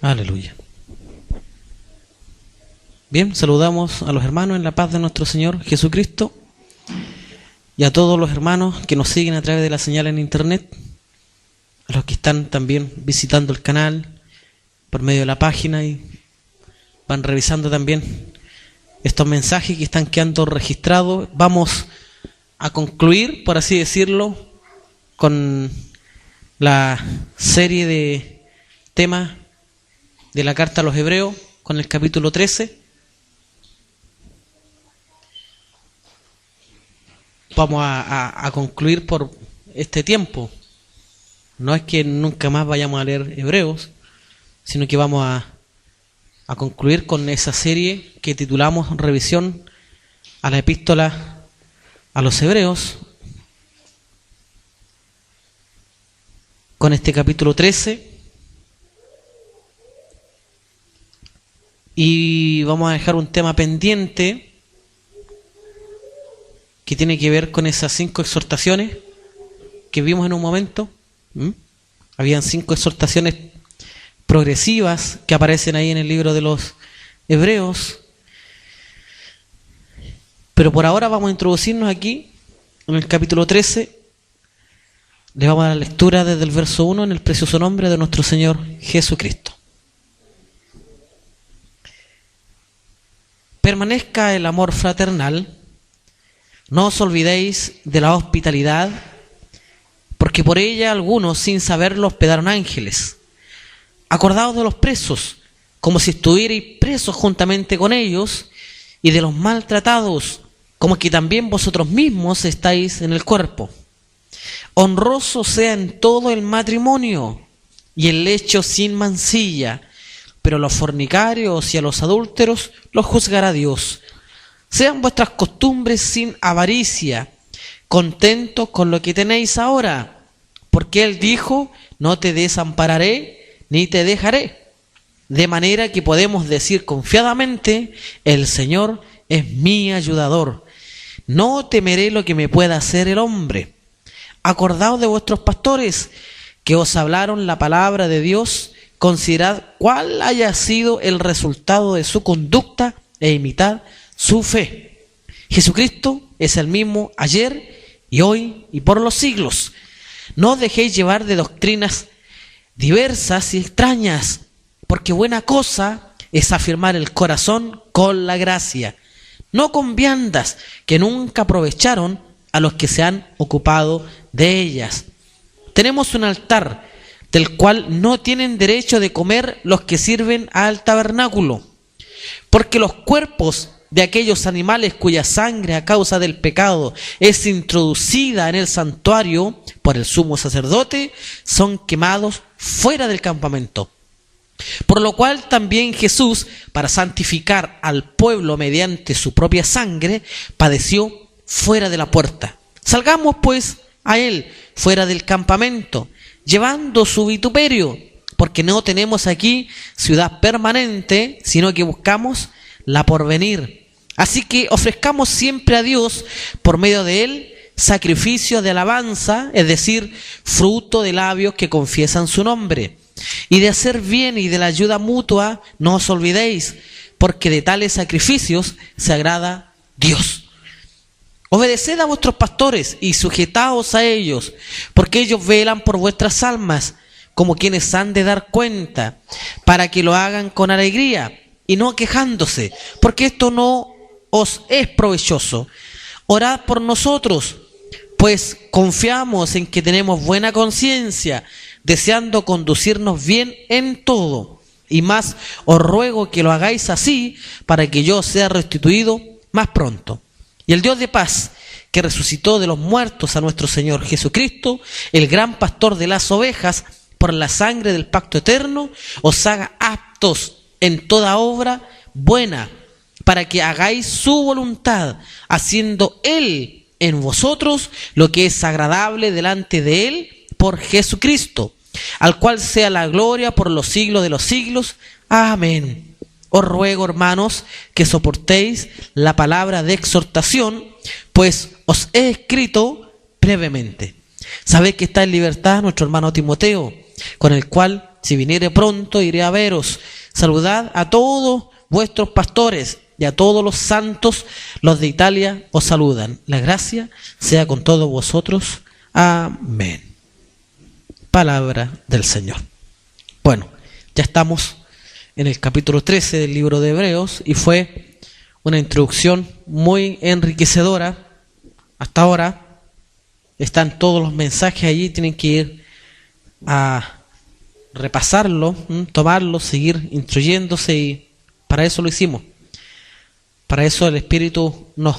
Aleluya. Bien, saludamos a los hermanos en la paz de nuestro Señor Jesucristo y a todos los hermanos que nos siguen a través de la señal en internet, a los que están también visitando el canal por medio de la página y van revisando también estos mensajes que están quedando registrados. Vamos a concluir, por así decirlo, con la serie de temas de la carta a los Hebreos, con el capítulo 13. Vamos a concluir por este tiempo. No es que nunca más vayamos a leer Hebreos, sino que vamos a concluir con esa serie que titulamos Revisión a la Epístola a los Hebreos, con este capítulo 13. Y vamos a dejar un tema pendiente que tiene que ver con esas 5 exhortaciones que vimos en un momento. Habían 5 exhortaciones progresivas que aparecen ahí en el libro de los Hebreos. Pero por ahora vamos a introducirnos aquí en el capítulo 13. Le vamos a dar lectura desde el verso 1 en el precioso nombre de nuestro Señor Jesucristo. Permanezca el amor fraternal. No os olvidéis de la hospitalidad, porque por ella algunos sin saberlo hospedaron ángeles. Acordaos de los presos, como si estuvierais presos juntamente con ellos, y de los maltratados, como que también vosotros mismos estáis en el cuerpo. Honroso sea en todo el matrimonio, y el lecho sin mancilla, pero a los fornicarios y a los adúlteros los juzgará Dios. Sean vuestras costumbres sin avaricia, contentos con lo que tenéis ahora, porque Él dijo: no te desampararé ni te dejaré. De manera que podemos decir confiadamente: el Señor es mi ayudador. No temeré lo que me pueda hacer el hombre. Acordaos de vuestros pastores que os hablaron la palabra de Dios. Considerad cuál haya sido el resultado de su conducta e imitad su fe. Jesucristo es el mismo ayer y hoy y por los siglos. No os dejéis llevar de doctrinas diversas y extrañas, porque buena cosa es afirmar el corazón con la gracia, no con viandas que nunca aprovecharon a los que se han ocupado de ellas. Tenemos un altar del cual no tienen derecho de comer los que sirven al tabernáculo, porque los cuerpos de aquellos animales cuya sangre a causa del pecado es introducida en el santuario por el sumo sacerdote, son quemados fuera del campamento. Por lo cual también Jesús, para santificar al pueblo mediante su propia sangre, padeció fuera de la puerta. Salgamos pues a él fuera del campamento, llevando su vituperio, porque no tenemos aquí ciudad permanente, sino que buscamos la porvenir. Así que ofrezcamos siempre a Dios, por medio de Él, sacrificio de alabanza, es decir, fruto de labios que confiesan su nombre. Y de hacer bien y de la ayuda mutua no os olvidéis, porque de tales sacrificios se agrada Dios. Obedeced a vuestros pastores y sujetaos a ellos, porque ellos velan por vuestras almas, como quienes han de dar cuenta, para que lo hagan con alegría y no quejándose, porque esto no os es provechoso. Orad por nosotros, pues confiamos en que tenemos buena conciencia, deseando conducirnos bien en todo. Y más os ruego que lo hagáis así, para que yo sea restituido más pronto. Y el Dios de paz, que resucitó de los muertos a nuestro Señor Jesucristo, el gran pastor de las ovejas, por la sangre del pacto eterno, os haga aptos en toda obra buena, para que hagáis su voluntad, haciendo Él en vosotros lo que es agradable delante de Él por Jesucristo, al cual sea la gloria por los siglos de los siglos. Amén. Os ruego, hermanos, que soportéis la palabra de exhortación, pues os he escrito brevemente. Sabéis que está en libertad nuestro hermano Timoteo, con el cual Si viniere pronto, iré a veros. Saludad a todos vuestros pastores y a todos los santos. Los de Italia os saludan. La gracia sea con todos vosotros. Amén. Palabra del Señor. Bueno, ya estamos en el capítulo 13 del libro de Hebreos y fue una introducción muy enriquecedora. Hasta ahora están todos los mensajes allí, tienen que ir a repasarlo, tomarlo, seguir instruyéndose, y para eso lo hicimos. Para eso el Espíritu nos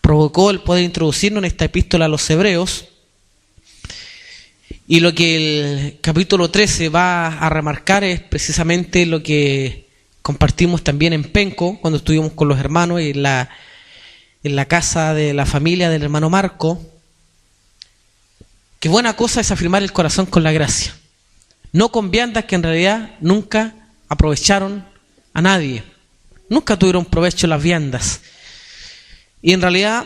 provocó el poder introducirnos en esta epístola a los Hebreos. Y lo que el capítulo 13 va a remarcar es precisamente lo que compartimos también en Penco, cuando estuvimos con los hermanos en la casa de la familia del hermano Marco. Qué buena cosa es afirmar el corazón con la gracia. No con viandas que en realidad nunca aprovecharon a nadie. Nunca tuvieron provecho las viandas. Y en realidad,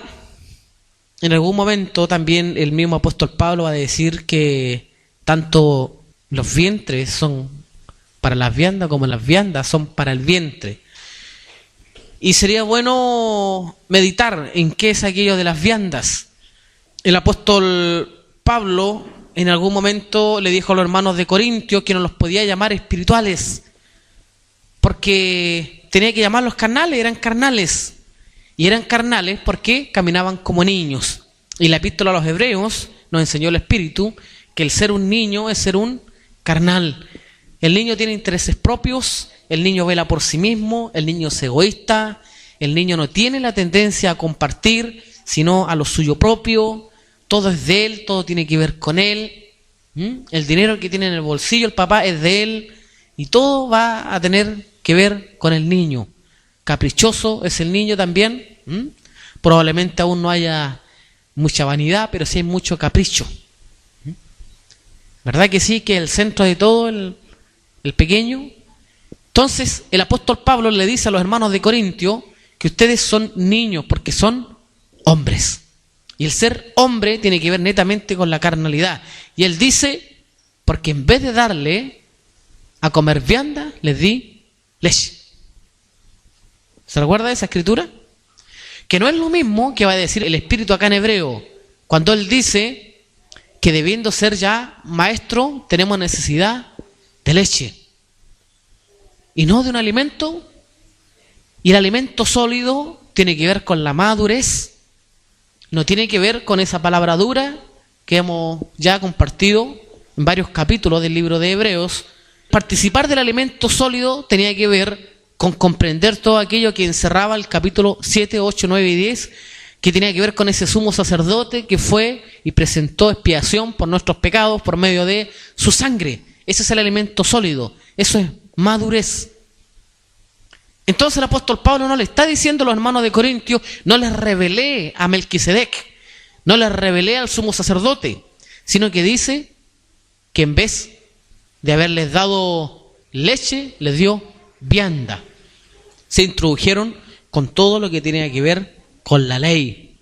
en algún momento también el mismo apóstol Pablo va a decir que tanto los vientres son para las viandas como las viandas son para el vientre. Y sería bueno meditar en qué es aquello de las viandas. El apóstol Pablo en algún momento le dijo a los hermanos de Corintios que no los podía llamar espirituales, porque tenía que llamarlos carnales, eran carnales. Y eran carnales porque caminaban como niños. Y la epístola a los Hebreos nos enseñó el Espíritu que el ser un niño es ser un carnal. El niño tiene intereses propios, el niño vela por sí mismo, el niño es egoísta, el niño no tiene la tendencia a compartir, sino a lo suyo propio. Todo es de él, todo tiene que ver con él. El dinero que tiene en el bolsillo el papá es de él, y todo va a tener que ver con el niño. Caprichoso es el niño también. Probablemente aún no haya mucha vanidad, pero sí hay mucho capricho. ¿Verdad que sí? Que el centro de todo, el pequeño. Entonces el apóstol Pablo le dice a los hermanos de Corintio que ustedes son niños porque son hombres. Y el ser hombre tiene que ver netamente con la carnalidad. Y él dice, porque en vez de darle a comer vianda, les di leche. ¿Se recuerda de esa escritura? Que no es lo mismo que va a decir el Espíritu acá en hebreo, cuando él dice que debiendo ser ya maestro, tenemos necesidad de leche y no de un alimento. Y el alimento sólido tiene que ver con la madurez, no tiene que ver con esa palabra dura que hemos ya compartido en varios capítulos del libro de Hebreos. Participar del alimento sólido tenía que ver con comprender todo aquello que encerraba el capítulo 7, 8, 9 y 10, que tenía que ver con ese sumo sacerdote que fue y presentó expiación por nuestros pecados por medio de su sangre. Ese es el alimento sólido, eso es madurez. Entonces el apóstol Pablo no le está diciendo a los hermanos de Corintios, no les revelé a Melquisedec, no les revelé al sumo sacerdote, sino que dice que en vez de haberles dado leche, les dio vianda. Se introdujeron con todo lo que tenía que ver con la ley.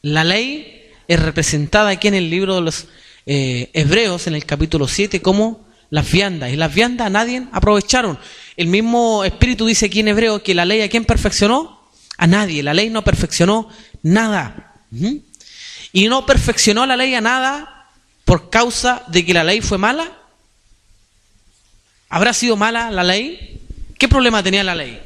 La ley es representada aquí en el libro de los Hebreos, en el capítulo 7, como las viandas. Y las viandas a nadie aprovecharon. El mismo Espíritu dice aquí en Hebreo que la ley ¿a quién perfeccionó? A nadie. La ley no perfeccionó nada. Y no perfeccionó la ley a nada por causa de que la ley fue mala. ¿Habrá sido mala la ley? ¿Qué problema tenía la ley?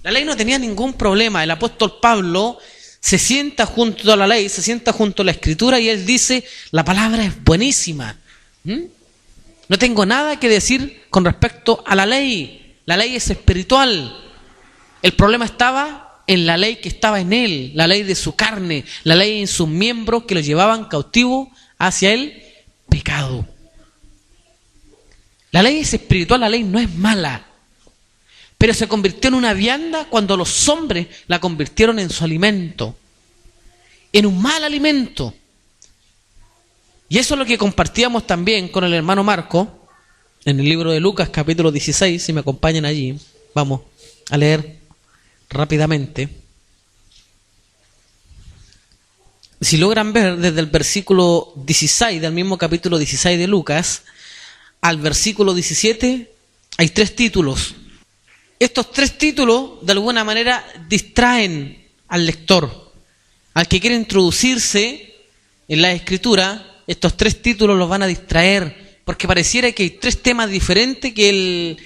La ley no tenía ningún problema. El apóstol Pablo se sienta junto a la ley, se sienta junto a la Escritura y él dice, la palabra es buenísima. No tengo nada que decir con respecto a la ley. La ley es espiritual. El problema estaba en la ley que estaba en él, la ley de su carne, la ley en sus miembros que lo llevaban cautivo hacia el pecado. La ley es espiritual, la ley no es mala, pero se convirtió en una vianda cuando los hombres la convirtieron en su alimento, en un mal alimento. Y eso es lo que compartíamos también con el hermano Marco en el libro de Lucas capítulo 16, si me acompañan allí, vamos a leer rápidamente. Si logran ver desde el versículo 16 del mismo capítulo 16 de Lucas, al versículo 17 hay 3 títulos. Estos 3 títulos de alguna manera distraen al lector, al que quiere introducirse en la Escritura. Estos 3 títulos los van a distraer, porque pareciera que hay 3 temas diferentes que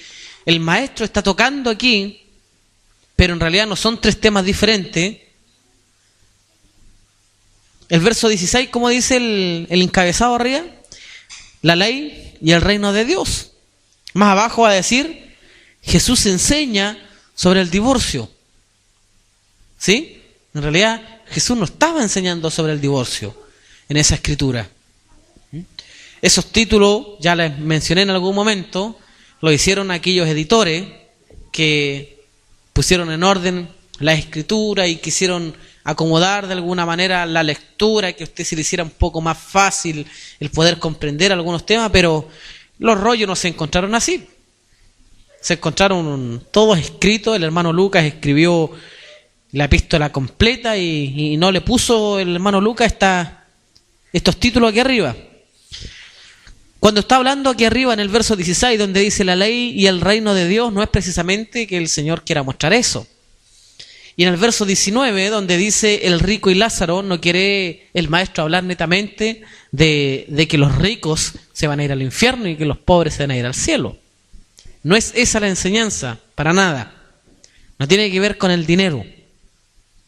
el maestro está tocando aquí, pero en realidad no son 3 temas diferentes. El verso 16, ¿cómo dice el encabezado arriba? La ley y el reino de Dios. Más abajo va a decir, Jesús enseña sobre el divorcio. ¿Sí? En realidad Jesús no estaba enseñando sobre el divorcio en esa escritura. Esos títulos, ya les mencioné en algún momento, lo hicieron aquellos editores que pusieron en orden la escritura y quisieron acomodar de alguna manera la lectura, que a usted se le hiciera un poco más fácil el poder comprender algunos temas, pero los rollos no se encontraron así. Se encontraron todos escritos. El hermano Lucas escribió la epístola completa y no le puso el hermano Lucas estos títulos aquí arriba. Cuando está hablando aquí arriba en el verso 16, donde dice la ley y el reino de Dios, no es precisamente que el Señor quiera mostrar eso. Y en el verso 19, donde dice el rico y Lázaro, no quiere el maestro hablar netamente de que los ricos se van a ir al infierno y que los pobres se van a ir al cielo. No es esa la enseñanza, para nada. No tiene que ver con el dinero.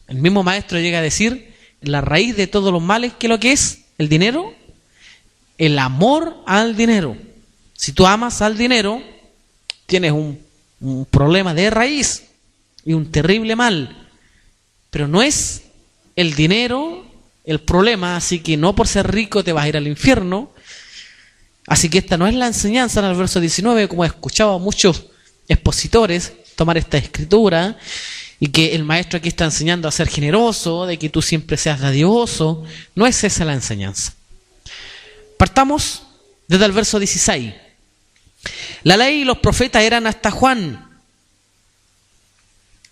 El mismo maestro llega a decir, la raíz de todos los males, ¿qué es lo que es el dinero? El amor al dinero. Si tú amas al dinero, tienes un problema de raíz y un terrible mal. Pero no es el dinero el problema, así que no por ser rico te vas a ir al infierno. Así que esta no es la enseñanza en el verso 19, como he escuchado a muchos expositores tomar esta escritura, y que el maestro aquí está enseñando a ser generoso, de que tú siempre seas dadivoso. No es esa la enseñanza. Partamos desde el verso 16. La ley y los profetas eran hasta Juan.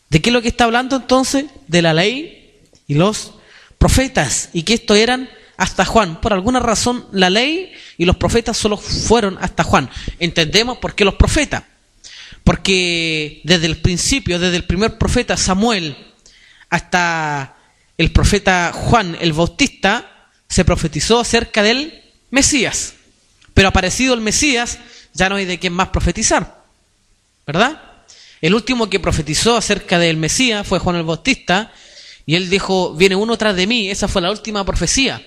¿De qué es lo que está hablando entonces? De la ley y los profetas, y que estos eran hasta Juan. Por alguna razón la ley y los profetas solo fueron hasta Juan. Entendemos por qué los profetas. Porque desde el principio, desde el primer profeta Samuel hasta el profeta Juan el Bautista, se profetizó acerca del Mesías. Pero aparecido el Mesías, ya no hay de quién más profetizar, ¿verdad? El último que profetizó acerca del Mesías fue Juan el Bautista, y él dijo, viene uno tras de mí. Esa fue la última profecía.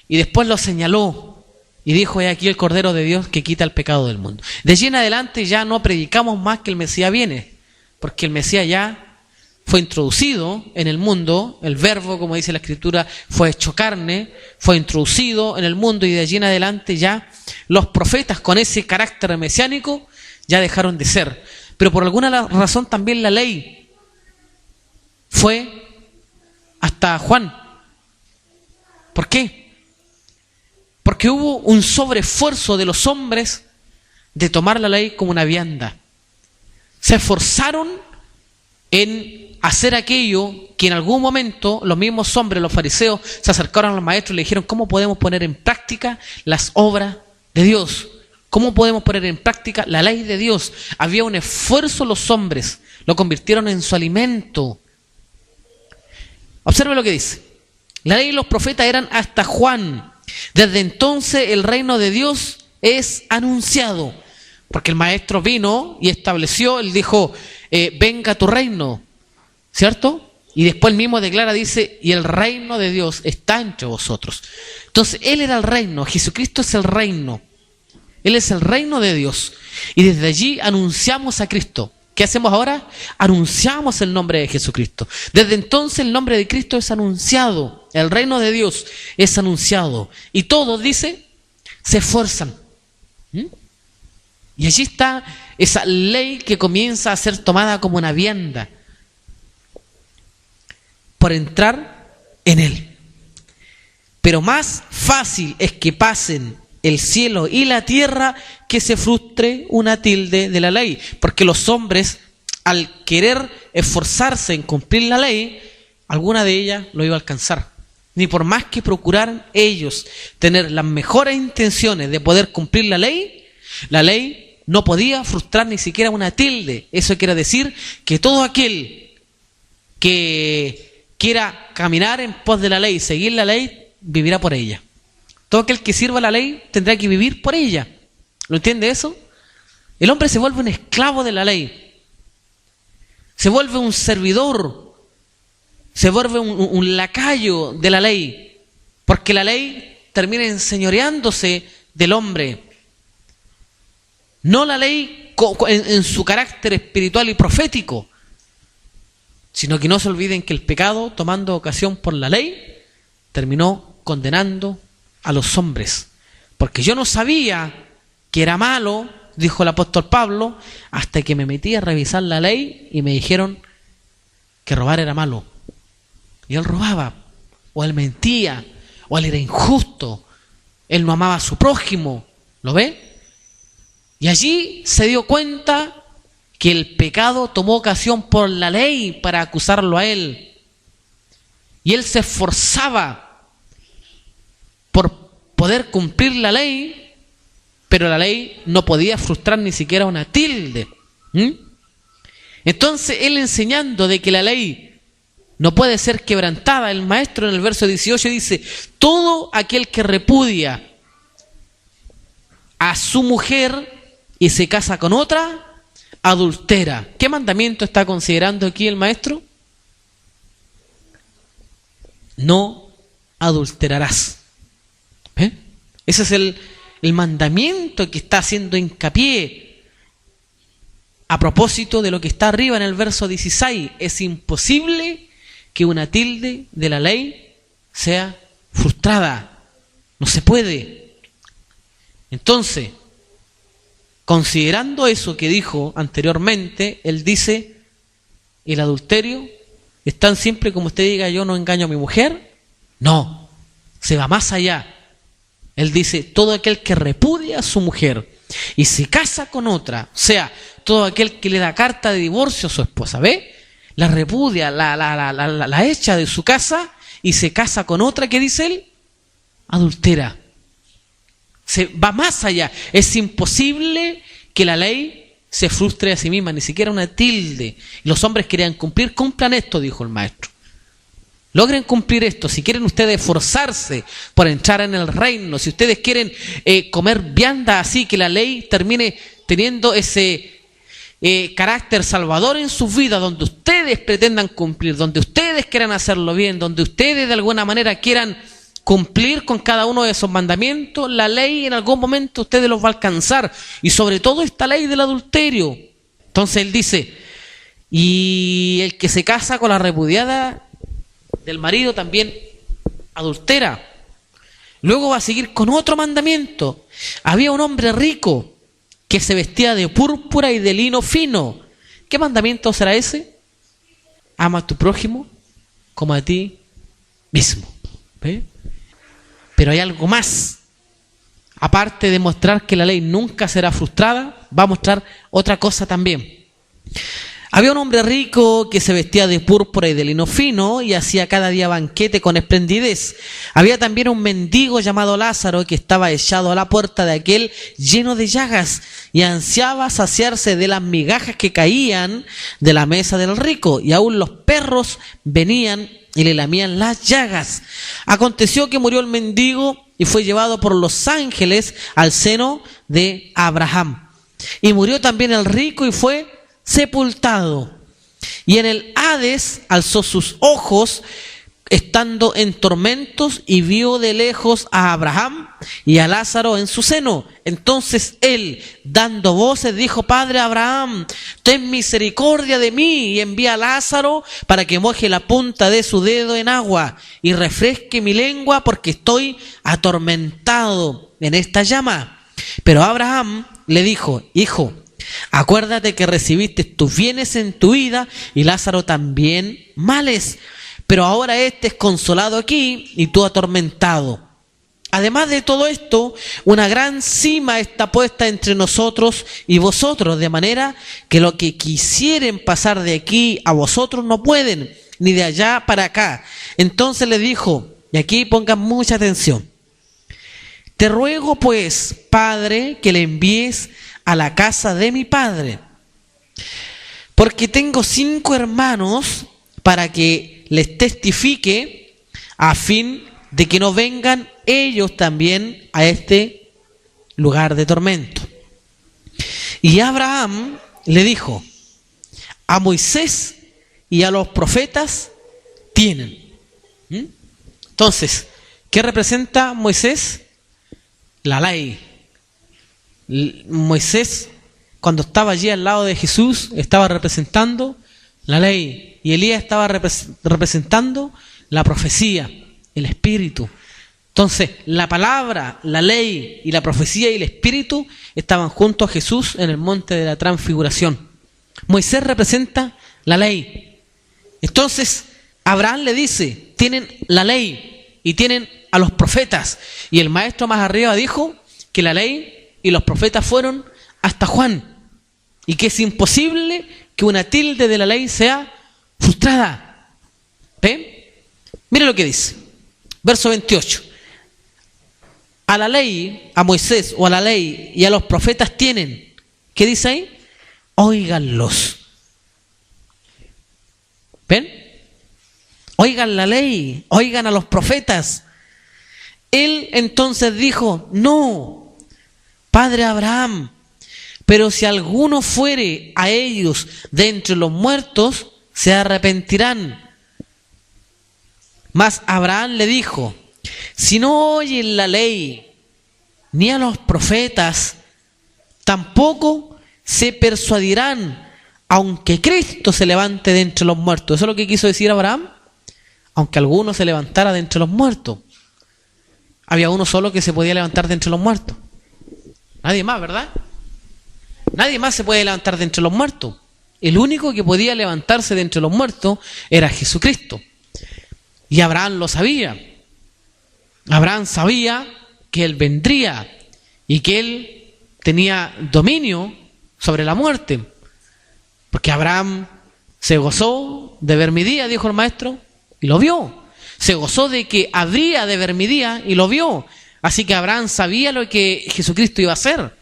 Y después lo señaló y dijo, he aquí el Cordero de Dios que quita el pecado del mundo. De allí en adelante ya no predicamos más que el Mesías viene, porque el Mesías ya fue introducido en el mundo. El verbo, como dice la Escritura, fue hecho carne, fue introducido en el mundo, y de allí en adelante ya los profetas con ese carácter mesiánico ya dejaron de ser. Pero por alguna razón también la ley fue hasta Juan. ¿Por qué? Porque hubo un sobreesfuerzo de los hombres de tomar la ley como una vianda. Se esforzaron en hacer aquello que en algún momento los mismos hombres, los fariseos, se acercaron al maestro y le dijeron, ¿cómo podemos poner en práctica las obras de Dios? ¿Cómo podemos poner en práctica la ley de Dios? Había un esfuerzo, los hombres lo convirtieron en su alimento. Observe lo que dice. La ley y los profetas eran hasta Juan. Desde entonces el reino de Dios es anunciado. Porque el maestro vino y estableció, él dijo, venga tu reino, ¿cierto? Y después él mismo declara, dice, y el reino de Dios está entre vosotros. Entonces él era el reino, Jesucristo es el reino. Él es el reino de Dios. Y desde allí anunciamos a Cristo. ¿Qué hacemos ahora? Anunciamos el nombre de Jesucristo. Desde entonces el nombre de Cristo es anunciado. El reino de Dios es anunciado. Y todos, dice, se esfuerzan. Y allí está esa ley que comienza a ser tomada como una vianda por entrar en él. Pero más fácil es que pasen el cielo y la tierra que se frustre una tilde de la ley. Porque los hombres, al querer esforzarse en cumplir la ley, alguna de ellas lo iba a alcanzar. Ni por más que procuraran ellos tener las mejores intenciones de poder cumplir la ley, La ley no podía frustrar ni siquiera una tilde. Eso quiere decir que todo aquel que quiera caminar en pos de la ley, seguir la ley, vivirá por ella. Todo aquel que sirva la ley tendrá que vivir por ella. ¿Lo entiende eso? El hombre se vuelve un esclavo de la ley. Se vuelve un servidor. Se vuelve un lacayo de la ley. Porque la ley termina enseñoreándose del hombre. No la ley en su carácter espiritual y profético, sino que no se olviden que el pecado, tomando ocasión por la ley, terminó condenando a los hombres. Porque yo no sabía que era malo, dijo el apóstol Pablo, hasta que me metí a revisar la ley y me dijeron que robar era malo. Y él robaba, o él mentía, o él era injusto, él no amaba a su prójimo. ¿Lo ve? Y allí se dio cuenta que el pecado tomó ocasión por la ley para acusarlo a él. Y él se esforzaba por poder cumplir la ley, pero la ley no podía frustrar ni siquiera una tilde. Entonces él, enseñando de que la ley no puede ser quebrantada, el maestro en el verso 18 dice: todo aquel que repudia a su mujer y se casa con otra, adultera. ¿Qué mandamiento está considerando aquí el maestro? No adulterarás. Ese es el mandamiento que está haciendo hincapié a propósito de lo que está arriba en el verso 16. Es imposible que una tilde de la ley sea frustrada. No se puede. Entonces, considerando eso que dijo anteriormente, él dice: el adulterio es tan simple como usted diga yo no engaño a mi mujer. No, se va más allá. Él dice: todo aquel que repudia a su mujer y se casa con otra, o sea, todo aquel que le da carta de divorcio a su esposa, ¿ve? La repudia, la echa de su casa y se casa con otra, ¿qué dice él? Adultera. Se va más allá. Es imposible que la ley se frustre a sí misma, ni siquiera una tilde. Los hombres querían cumplir, cumplan esto, dijo el maestro. Logren cumplir esto. Si quieren ustedes esforzarse por entrar en el reino, si ustedes quieren comer vianda así, que la ley termine teniendo ese carácter salvador en sus vidas, donde ustedes pretendan cumplir, donde ustedes quieran hacerlo bien, donde ustedes de alguna manera quieran cumplir con cada uno de esos mandamientos, la ley en algún momento ustedes los va a alcanzar. Y sobre todo esta ley del adulterio. Entonces él dice: y el que se casa con la repudiada del marido también adultera. Luego va a seguir con otro mandamiento. Había un hombre rico que se vestía de púrpura y de lino fino. ¿Qué mandamiento será ese? Ama a tu prójimo como a ti mismo. ¿Ve? Pero hay algo más. Aparte de mostrar que la ley nunca será frustrada, va a mostrar otra cosa también. Había un hombre rico que se vestía de púrpura y de lino fino y hacía cada día banquete con esplendidez. Había también un mendigo llamado Lázaro que estaba echado a la puerta de aquel lleno de llagas y ansiaba saciarse de las migajas que caían de la mesa del rico, y aún los perros venían y le lamían las llagas. Aconteció que murió el mendigo y fue llevado por los ángeles al seno de Abraham. Y murió también el rico y fue sepultado. Y en el Hades alzó sus ojos estando en tormentos y vio de lejos a Abraham y a Lázaro en su seno. Entonces él, dando voces, dijo: Padre Abraham, ten misericordia de mí y envía a Lázaro para que moje la punta de su dedo en agua y refresque mi lengua, porque estoy atormentado en esta llama. Pero Abraham le dijo: Hijo, acuérdate que recibiste tus bienes en tu vida y Lázaro también males, pero ahora este es consolado aquí y tú atormentado. Además de todo esto, una gran cima está puesta entre nosotros y vosotros, de manera que lo que quisieren pasar de aquí a vosotros no pueden, ni de allá para acá. Entonces le dijo, y aquí pongan mucha atención: Te ruego pues, Padre, que le envíes a la casa de mi padre, porque tengo 5 hermanos, para que les testifique, a fin de que no vengan ellos también a este lugar de tormento. Y Abraham le dijo: a Moisés y a los profetas tienen. Entonces, ¿qué representa Moisés? La ley. Moisés, cuando estaba allí al lado de Jesús, estaba representando la ley, y Elías estaba representando la profecía, el espíritu. Entonces, la palabra, la ley y la profecía y el espíritu estaban junto a Jesús en el monte de la transfiguración. Moisés representa la ley. Entonces, Abraham le dice: tienen la ley y tienen a los profetas. Y el maestro más arriba dijo que la ley y los profetas fueron hasta Juan, y que es imposible que una tilde de la ley sea frustrada. ¿Ven? Mire lo que dice, verso 28. A la ley, a Moisés o a la ley y a los profetas tienen, ¿qué dice ahí? Óiganlos. ¿Ven? Oigan la ley, oigan a los profetas. Él entonces dijo: no, Padre Abraham, pero si alguno fuere a ellos de entre los muertos, se arrepentirán. Mas Abraham le dijo: si no oyen la ley ni a los profetas, tampoco se persuadirán, aunque Cristo se levante de entre los muertos. ¿Eso es lo que quiso decir Abraham? Aunque alguno se levantara de entre los muertos. Había uno solo que se podía levantar de entre los muertos. Nadie más, ¿verdad? Nadie más se puede levantar de entre los muertos. El único que podía levantarse de entre los muertos era Jesucristo. Y Abraham lo sabía. Abraham sabía que Él vendría y que Él tenía dominio sobre la muerte. Porque Abraham se gozó de ver mi día, dijo el maestro, y lo vio. Se gozó de que habría de ver mi día y lo vio. Así que Abraham sabía lo que Jesucristo iba a hacer.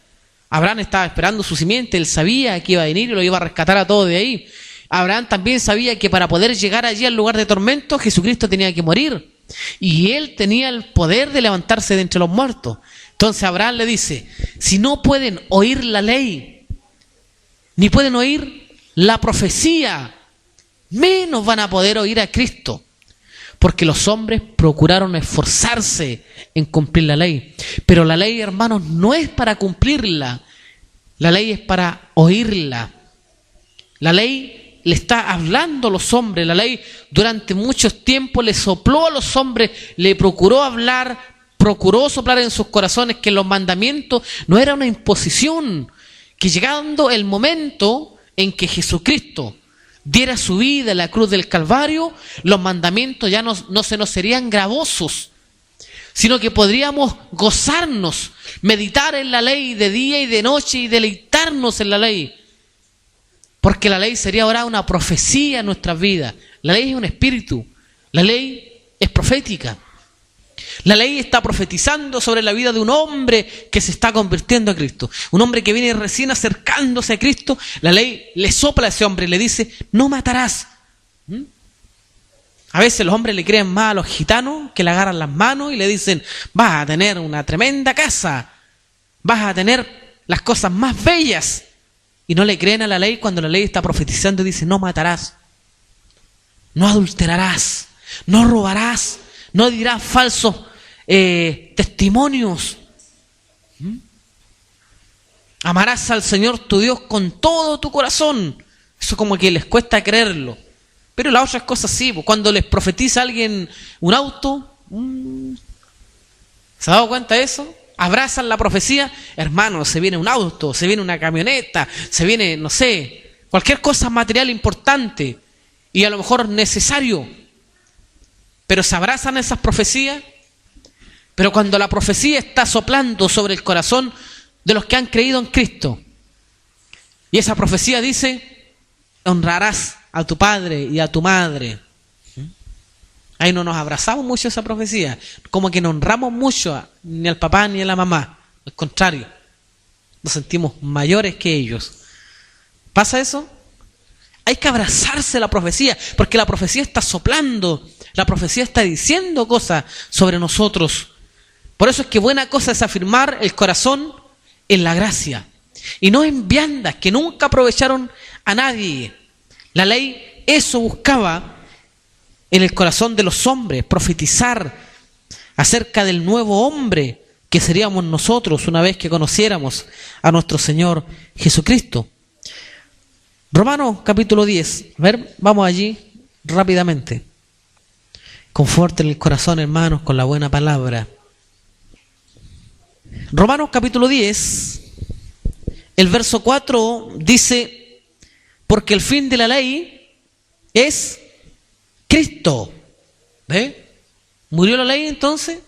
Abraham estaba esperando su simiente, él sabía que iba a venir y lo iba a rescatar a todos de ahí. Abraham también sabía que para poder llegar allí al lugar de tormento, Jesucristo tenía que morir. Y él tenía el poder de levantarse de entre los muertos. Entonces Abraham le dice: si no pueden oír la ley, ni pueden oír la profecía, menos van a poder oír a Cristo. Porque los hombres procuraron esforzarse en cumplir la ley. Pero la ley, hermanos, no es para cumplirla. La ley es para oírla. La ley le está hablando a los hombres. La ley durante muchos tiempos le sopló a los hombres, le procuró hablar, procuró soplar en sus corazones que los mandamientos no era una imposición. Que llegando el momento en que Jesucristo diera su vida en la cruz del Calvario, los mandamientos ya no se nos serían gravosos, sino que podríamos gozarnos, meditar en la ley de día y de noche y deleitarnos en la ley. Porque la ley sería ahora una profecía en nuestras vidas. La ley es un espíritu, la ley es profética. La ley está profetizando sobre la vida de un hombre que se está convirtiendo a Cristo. Un hombre que viene recién acercándose a Cristo. La ley le sopla a ese hombre y le dice: no matarás. A veces los hombres le creen más a los gitanos, que le agarran las manos y le dicen: vas a tener una tremenda casa, vas a tener las cosas más bellas. Y no le creen a la ley cuando la ley está profetizando y dice: no matarás, no adulterarás, no robarás, no dirás falsos testimonios. Amarás al Señor tu Dios con todo tu corazón. Eso como que les cuesta creerlo. Pero las otras cosas sí. Cuando les profetiza a alguien un auto, ¿se ha dado cuenta de eso? Abrazan la profecía. Hermano, se viene un auto, se viene una camioneta, se viene, no sé, cualquier cosa material importante y a lo mejor necesario. Pero se abrazan esas profecías. Pero cuando la profecía está soplando sobre el corazón de los que han creído en Cristo, y esa profecía dice: honrarás a tu padre y a tu madre. Ahí no nos abrazamos mucho esa profecía, como que no honramos mucho ni al papá ni a la mamá. Al contrario, nos sentimos mayores que ellos. ¿Pasa eso? Hay que abrazarse la profecía, porque la profecía está soplando, la profecía está diciendo cosas sobre nosotros. Por eso es que buena cosa es afirmar el corazón en la gracia, y no en viandas que nunca aprovecharon a nadie. La ley eso buscaba en el corazón de los hombres, profetizar acerca del nuevo hombre que seríamos nosotros una vez que conociéramos a nuestro Señor Jesucristo. Romanos capítulo 10. A ver, vamos allí rápidamente. Conforten el corazón, hermanos, con la buena palabra. Romanos capítulo 10, el verso 4 dice: porque el fin de la ley es Cristo. ¿Ve? ¿Murió la ley entonces?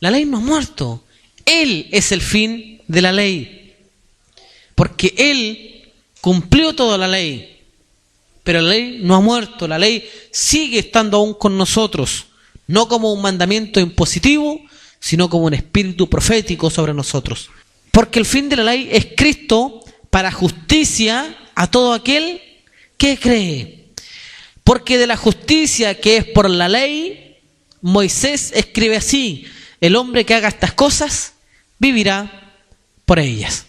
La ley no ha muerto. Él es el fin de la ley. Porque Él cumplió toda la ley. Pero la ley no ha muerto. La ley sigue estando aún con nosotros. No como un mandamiento impositivo, sino como un espíritu profético sobre nosotros. Porque el fin de la ley es Cristo para justicia a todo aquel que cree. Porque de la justicia que es por la ley, Moisés escribe así: el hombre que haga estas cosas vivirá por ellas.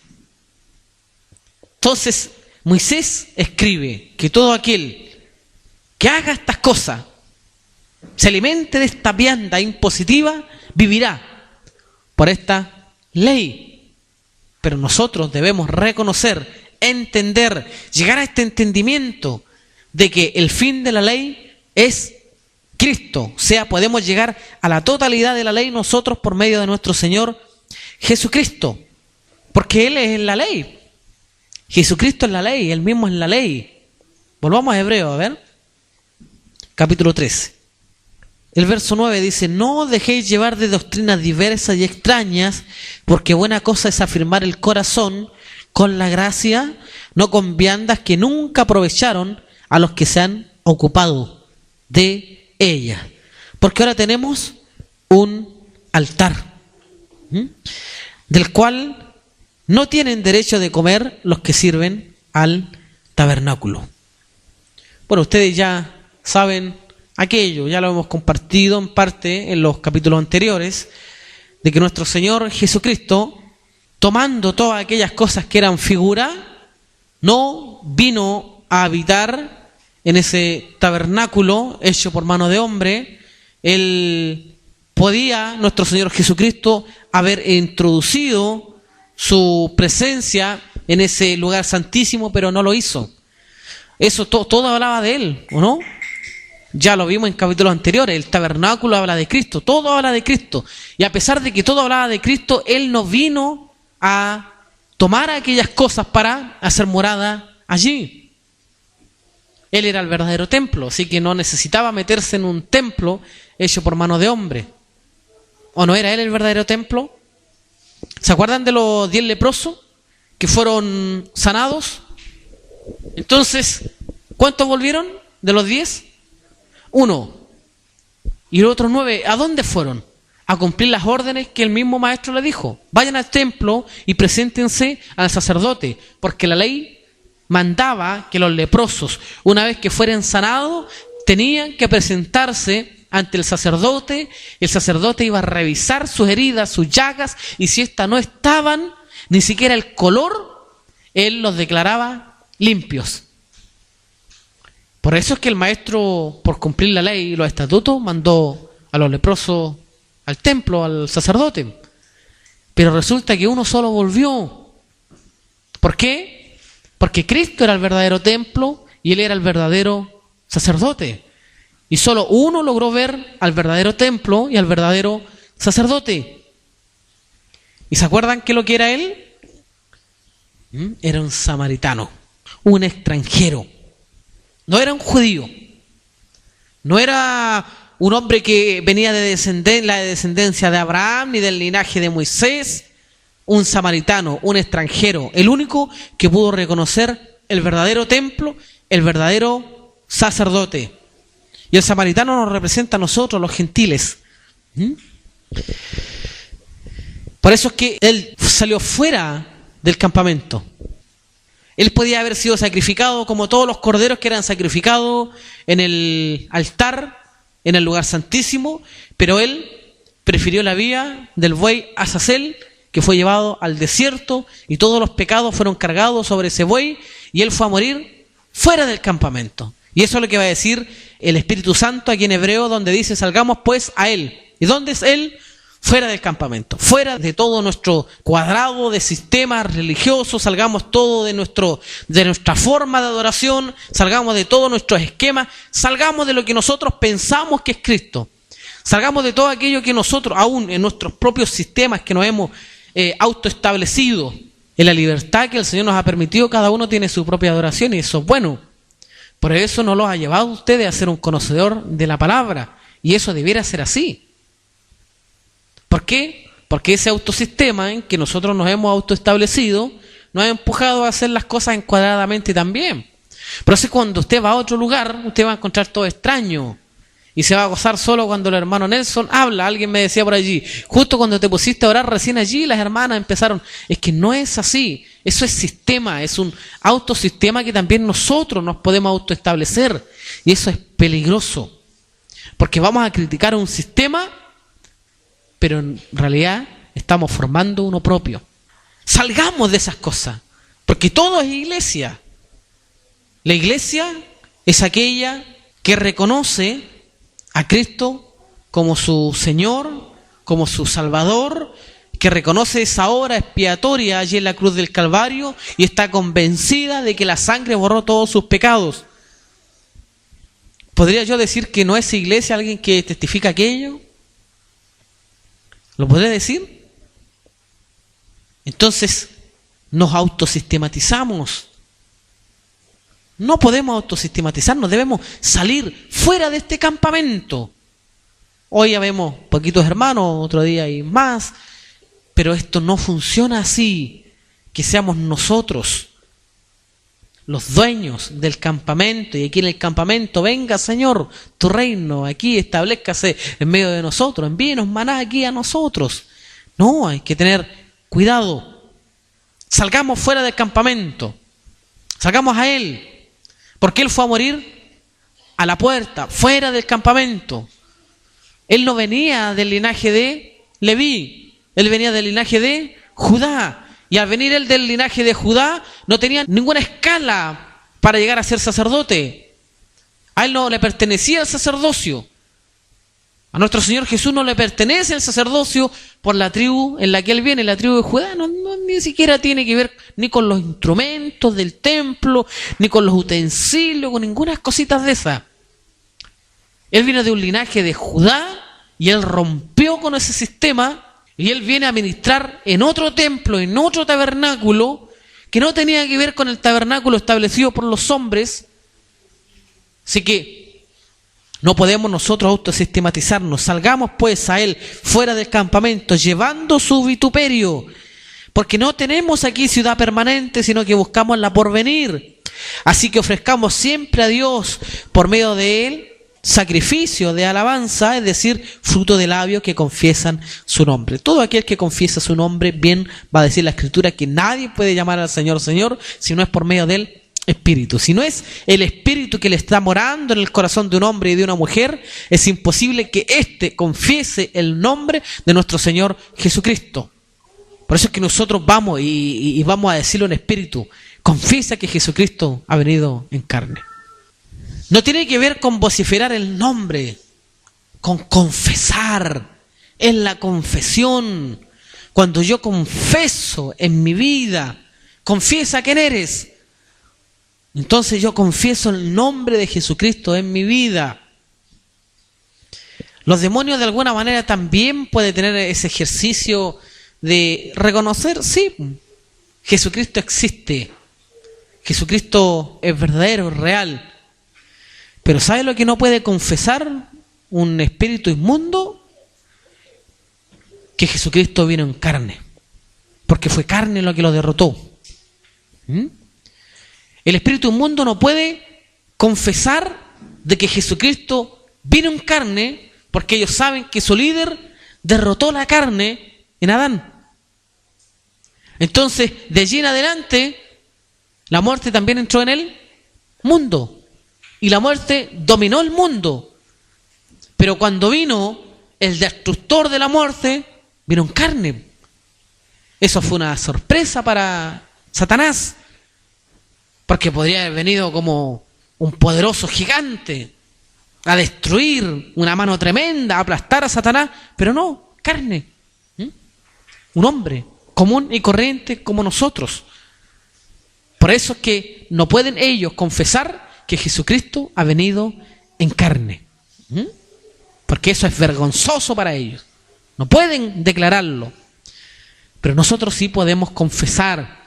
Entonces, Moisés escribe que todo aquel que haga estas cosas, se alimente de esta vianda impositiva, vivirá por esta ley. Pero nosotros debemos reconocer, entender, llegar a este entendimiento de que el fin de la ley es Cristo. O sea, podemos llegar a la totalidad de la ley nosotros por medio de nuestro Señor Jesucristo. Porque Él es la ley. Jesucristo es la ley, Él mismo es la ley. Volvamos a Hebreos, a ver. Capítulo 13. El verso 9 dice: no dejéis llevar de doctrinas diversas y extrañas, porque buena cosa es afirmar el corazón con la gracia, no con viandas que nunca aprovecharon a los que se han ocupado de ellas. Porque ahora tenemos un altar, del cual no tienen derecho de comer los que sirven al tabernáculo. Bueno, ustedes ya saben aquello, ya lo hemos compartido en parte en los capítulos anteriores, de que nuestro Señor Jesucristo, tomando todas aquellas cosas que eran figura, no vino a habitar en ese tabernáculo hecho por mano de hombre. Él podía, nuestro Señor Jesucristo, haber introducido su presencia en ese lugar santísimo, pero no lo hizo. Eso todo hablaba de Él, ¿o no? Ya lo vimos en capítulos anteriores. El tabernáculo habla de Cristo, todo habla de Cristo. Y a pesar de que todo hablaba de Cristo, Él no vino a tomar aquellas cosas para hacer morada allí. Él era el verdadero templo, así que no necesitaba meterse en un templo hecho por mano de hombre. ¿O no era Él el verdadero templo? ¿Se acuerdan de los 10 leprosos que fueron sanados? Entonces, ¿cuántos volvieron de los 10? 1. Y los otros 9, ¿a dónde fueron? A cumplir las órdenes que el mismo maestro le dijo. Vayan al templo y preséntense al sacerdote, porque la ley mandaba que los leprosos, una vez que fueran sanados, tenían que presentarse ante el sacerdote iba a revisar sus heridas, sus llagas, y si éstas no estaban, ni siquiera el color, él los declaraba limpios. Por eso es que el maestro, por cumplir la ley y los estatutos, mandó a los leprosos al templo, al sacerdote. Pero resulta que uno solo volvió. ¿Por qué? Porque Cristo era el verdadero templo y Él era el verdadero sacerdote. Y solo uno logró ver al verdadero templo y al verdadero sacerdote. ¿Y se acuerdan qué lo que era él? Era un samaritano, un extranjero. No era un judío. No era un hombre que venía de la descendencia de Abraham ni del linaje de Moisés. Un samaritano, un extranjero. El único que pudo reconocer el verdadero templo, el verdadero sacerdote. Y el samaritano nos representa a nosotros, los gentiles. Por eso es que él salió fuera del campamento. Él podía haber sido sacrificado como todos los corderos que eran sacrificados en el altar, en el lugar santísimo, pero él prefirió la vía del buey Azazel, que fue llevado al desierto y todos los pecados fueron cargados sobre ese buey y él fue a morir fuera del campamento. Y eso es lo que va a decir el Espíritu Santo aquí en Hebreo, donde dice: salgamos pues a él. ¿Y dónde es él? Fuera del campamento, fuera de todo nuestro cuadrado de sistemas religiosos, salgamos todo de nuestra forma de adoración, salgamos de todos nuestros esquemas, salgamos de lo que nosotros pensamos que es Cristo, salgamos de todo aquello que nosotros, aún en nuestros propios sistemas que nos hemos autoestablecido, en la libertad que el Señor nos ha permitido, cada uno tiene su propia adoración y eso es bueno. Por eso no los ha llevado a ustedes a ser un conocedor de la palabra, y eso debiera ser así. ¿Por qué? Porque ese autosistema en que nosotros nos hemos autoestablecido nos ha empujado a hacer las cosas encuadradamente también. Pero es cuando usted va a otro lugar, usted va a encontrar todo extraño y se va a gozar solo cuando el hermano Nelson habla. Alguien me decía por allí, justo cuando te pusiste a orar recién allí, las hermanas empezaron. Es que no es así, eso es sistema, es un autosistema que también nosotros nos podemos autoestablecer, y eso es peligroso, porque vamos a criticar un sistema, pero en realidad estamos formando uno propio. Salgamos de esas cosas, porque todo es iglesia. La iglesia es aquella que reconoce a Cristo como su Señor, como su Salvador, que reconoce esa obra expiatoria allí en la cruz del Calvario y está convencida de que la sangre borró todos sus pecados. ¿Podría yo decir que no es iglesia alguien que testifica aquello? ¿Lo podré decir? Entonces, nos autosistematizamos. No podemos autosistematizarnos, debemos salir fuera de este campamento. Hoy ya vemos poquitos hermanos, otro día hay más, pero esto no funciona así, que seamos nosotros los dueños del campamento, y aquí en el campamento: venga Señor, tu reino, aquí establezcase en medio de nosotros, envíenos maná aquí a nosotros. No, hay que tener cuidado. Salgamos fuera del campamento, salgamos a Él, porque Él fue a morir a la puerta, fuera del campamento. Él no venía del linaje de Leví, Él venía del linaje de Judá. Y al venir él del linaje de Judá, no tenía ninguna escala para llegar a ser sacerdote. A él no le pertenecía el sacerdocio. A nuestro Señor Jesús no le pertenece el sacerdocio por la tribu en la que él viene, la tribu de Judá. No, ni siquiera tiene que ver ni con los instrumentos del templo, ni con los utensilios, con ninguna cositas de esas. Él vino de un linaje de Judá y él rompió con ese sistema. Y él viene a ministrar en otro templo, en otro tabernáculo, que no tenía que ver con el tabernáculo establecido por los hombres. Así que no podemos nosotros autosistematizarnos. Salgamos pues a él fuera del campamento, llevando su vituperio, porque no tenemos aquí ciudad permanente, sino que buscamos la porvenir. Así que ofrezcamos siempre a Dios por medio de él sacrificio de alabanza, es decir, fruto de labios que confiesan su nombre. Todo aquel que confiesa su nombre, bien va a decir la Escritura que nadie puede llamar al Señor Señor si no es por medio del Espíritu. Si no es el Espíritu que le está morando en el corazón de un hombre y de una mujer, es imposible que éste confiese el nombre de nuestro Señor Jesucristo. Por eso es que nosotros vamos y vamos a decirlo en espíritu: confiesa que Jesucristo ha venido en carne. No tiene que ver con vociferar el nombre, con confesar. Es la confesión. Cuando yo confeso en mi vida, confiesa quién eres. Entonces yo confieso el nombre de Jesucristo en mi vida. Los demonios de alguna manera también pueden tener ese ejercicio de reconocer, sí, Jesucristo existe. Jesucristo es verdadero, es real. Pero ¿sabe lo que no puede confesar un espíritu inmundo? Que Jesucristo vino en carne, porque fue carne lo que lo derrotó. El espíritu inmundo no puede confesar de que Jesucristo vino en carne porque ellos saben que su líder derrotó la carne en Adán. Entonces, de allí en adelante, la muerte también entró en el mundo. Y la muerte dominó el mundo. Pero cuando vino el destructor de la muerte, vino en carne. Eso fue una sorpresa para Satanás. Porque podría haber venido como un poderoso gigante a destruir, una mano tremenda, a aplastar a Satanás. Pero no, carne. Un hombre común y corriente como nosotros. Por eso es que no pueden ellos confesar que Jesucristo ha venido en carne. Porque eso es vergonzoso para ellos. No pueden declararlo. Pero nosotros sí podemos confesar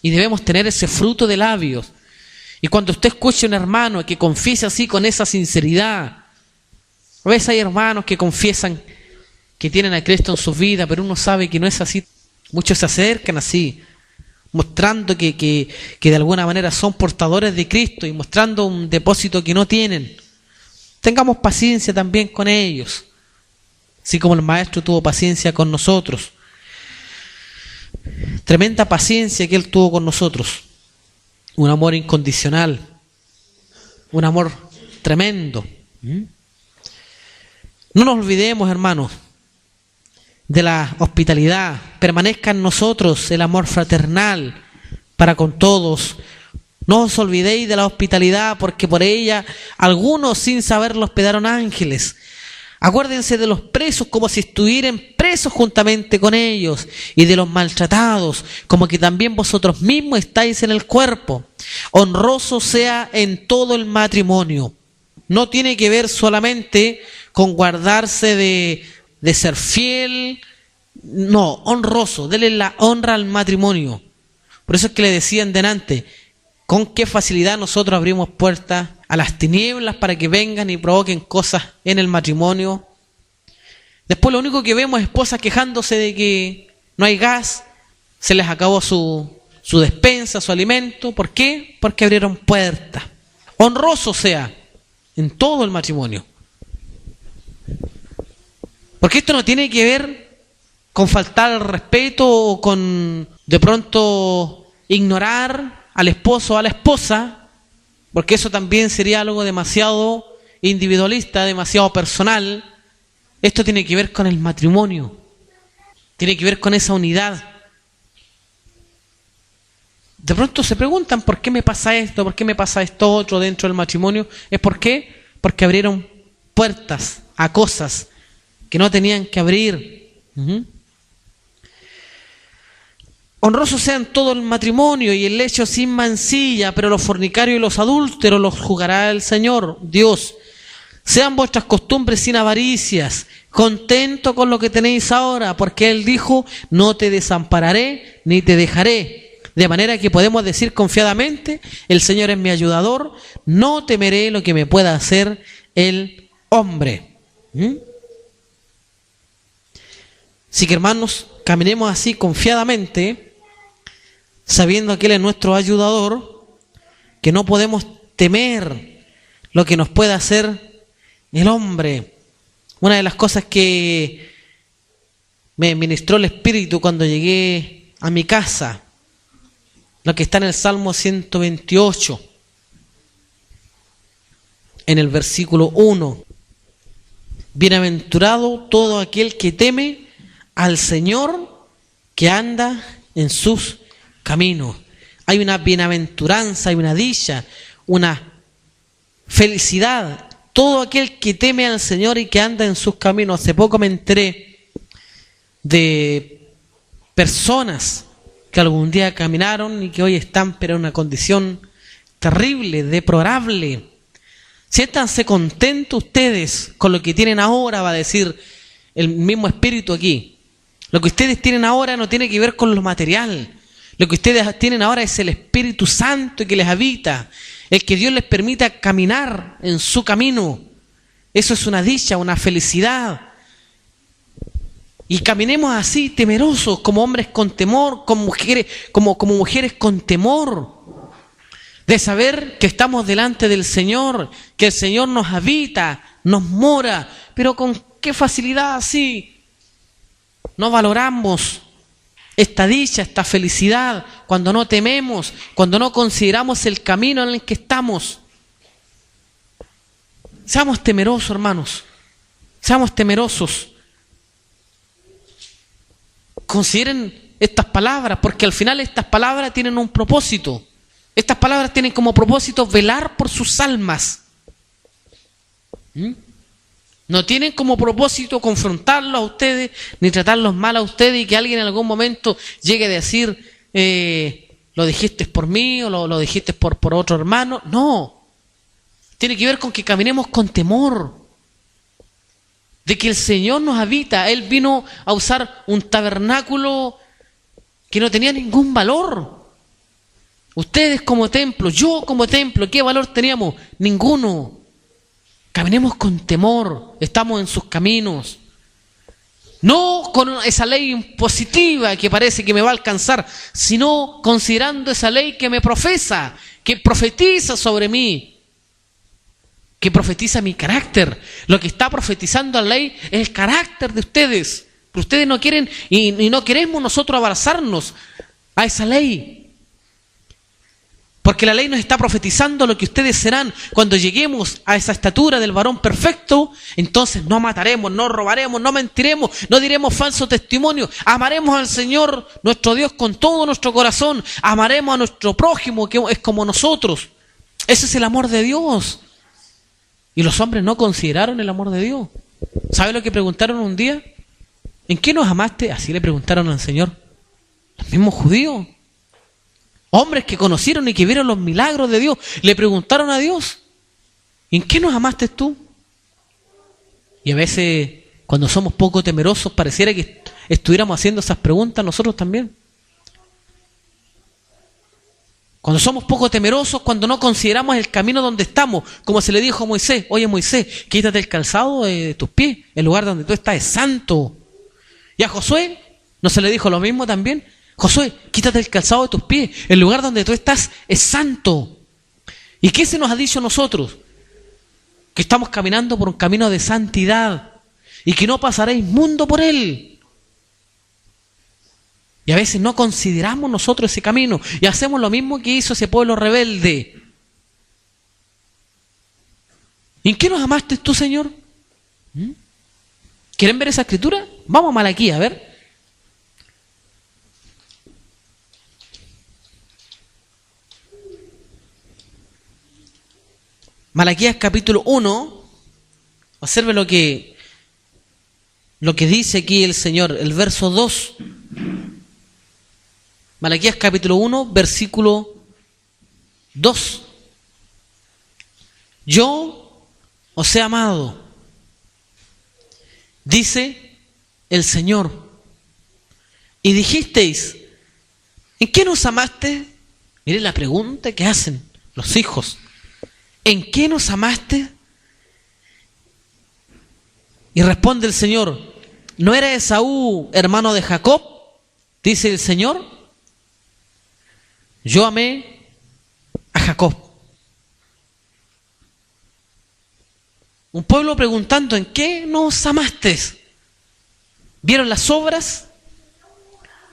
y debemos tener ese fruto de labios. Y cuando usted escuche a un hermano que confiese así con esa sinceridad, a veces hay hermanos que confiesan que tienen a Cristo en su vida, pero uno sabe que no es así. Muchos se acercan así, mostrando que de alguna manera son portadores de Cristo y mostrando un depósito que no tienen. Tengamos paciencia también con ellos, así como el Maestro tuvo paciencia con nosotros. Tremenda paciencia que Él tuvo con nosotros. Un amor incondicional, un amor tremendo. No nos olvidemos, hermanos, de la hospitalidad. Permanezca en nosotros el amor fraternal para con todos. No os olvidéis de la hospitalidad, porque por ella algunos sin saberlo hospedaron ángeles. Acuérdense de los presos como si estuvieran presos juntamente con ellos, y de los maltratados como que también vosotros mismos estáis en el cuerpo. Honroso sea en todo el matrimonio. No tiene que ver solamente con guardarse de ser fiel. No, honroso, denle la honra al matrimonio. Por eso es que le decían delante, con qué facilidad nosotros abrimos puertas a las tinieblas para que vengan y provoquen cosas en el matrimonio. Después lo único que vemos es esposas quejándose de que no hay gas, se les acabó su despensa, su alimento. ¿Por qué? Porque abrieron puertas. Honroso sea en todo el matrimonio. Porque esto no tiene que ver con faltar al respeto o con de pronto ignorar al esposo o a la esposa, porque eso también sería algo demasiado individualista, demasiado personal. Esto tiene que ver con el matrimonio, tiene que ver con esa unidad. De pronto se preguntan, ¿por qué me pasa esto? ¿Por qué me pasa esto otro dentro del matrimonio? ¿Es por qué? Porque abrieron puertas a cosas que no tenían que abrir. Honroso sean todo el matrimonio y el lecho sin mancilla, pero los fornicarios y los adúlteros los juzgará el Señor, Dios. Sean vuestras costumbres sin avaricias, contento con lo que tenéis ahora, porque Él dijo, no te desampararé ni te dejaré. De manera que podemos decir confiadamente, el Señor es mi ayudador, no temeré lo que me pueda hacer el hombre. Así que, hermanos, caminemos así confiadamente, sabiendo que Él es nuestro ayudador, que no podemos temer lo que nos pueda hacer el hombre. Una de las cosas que me ministró el Espíritu cuando llegué a mi casa, lo que está en el Salmo 128, en el versículo 1. Bienaventurado todo aquel que teme al Señor, que anda en sus caminos. Hay una bienaventuranza, hay una dicha, una felicidad. Todo aquel que teme al Señor y que anda en sus caminos. Hace poco me enteré de personas que algún día caminaron y que hoy están pero en una condición terrible, deplorable. Siéntanse contentos ustedes con lo que tienen ahora, va a decir el mismo Espíritu aquí. Lo que ustedes tienen ahora no tiene que ver con lo material. Lo que ustedes tienen ahora es el Espíritu Santo que les habita, el que Dios les permita caminar en su camino. Eso es una dicha, una felicidad. Y caminemos así, temerosos, como hombres con temor, como mujeres con temor. de saber que estamos delante del Señor, que el Señor nos habita, nos mora, pero con qué facilidad así no valoramos esta dicha, esta felicidad, cuando no tememos, cuando no consideramos el camino en el que estamos. Seamos temerosos, hermanos, seamos temerosos. Consideren estas palabras, porque al final estas palabras tienen un propósito. Estas palabras tienen como propósito velar por sus almas. No tienen como propósito confrontarlos a ustedes, ni tratarlos mal a ustedes y que alguien en algún momento llegue a decir, lo dijiste por mí o lo dijiste por otro hermano. No. Tiene que ver con que caminemos con temor. De que el Señor nos habita. Él vino a usar un tabernáculo que no tenía ningún valor. Ustedes como templo, yo como templo, ¿qué valor teníamos? Ninguno. Caminemos con temor, estamos en sus caminos. No con esa ley impositiva que parece que me va a alcanzar, sino considerando esa ley que me profesa, que profetiza sobre mí, que profetiza mi carácter. Lo que está profetizando la ley es el carácter de ustedes. Pero ustedes no quieren y no queremos nosotros abrazarnos a esa ley. Porque la ley nos está profetizando lo que ustedes serán. Cuando lleguemos a esa estatura del varón perfecto, entonces no mataremos, no robaremos, no mentiremos, no diremos falso testimonio. Amaremos al Señor, nuestro Dios, con todo nuestro corazón. Amaremos a nuestro prójimo, que es como nosotros. Ese es el amor de Dios. Y los hombres no consideraron el amor de Dios. ¿Sabe lo que preguntaron un día? ¿En qué nos amaste? Así le preguntaron al Señor. Los mismos judíos. Hombres que conocieron y que vieron los milagros de Dios, le preguntaron a Dios, ¿en qué nos amaste tú? Y a veces, cuando somos poco temerosos, pareciera que estuviéramos haciendo esas preguntas nosotros también. Cuando somos poco temerosos, cuando no consideramos el camino donde estamos, como se le dijo a Moisés, oye Moisés, quítate el calzado de tus pies, el lugar donde tú estás es santo. Y a Josué, ¿no se le dijo lo mismo también? Josué, quítate el calzado de tus pies, el lugar donde tú estás es santo. ¿Y qué se nos ha dicho a nosotros? Que estamos caminando por un camino de santidad y que no pasaréis mundo por él. Y a veces no consideramos nosotros ese camino y hacemos lo mismo que hizo ese pueblo rebelde. ¿Y en qué nos amaste tú, Señor? ¿Quieren ver esa escritura? Vamos a Malaquías, a ver. Malaquías capítulo 1, observe lo que dice aquí el Señor, el verso 2. Malaquías capítulo 1, versículo 2. Yo os he amado, dice el Señor. Y dijisteis, ¿en qué nos amaste? Miren la pregunta que hacen los hijos. ¿En qué nos amaste? Y responde el Señor, ¿no era Esaú hermano de Jacob? Dice el Señor, yo amé a Jacob. Un pueblo preguntando, ¿en qué nos amaste? ¿Vieron las obras?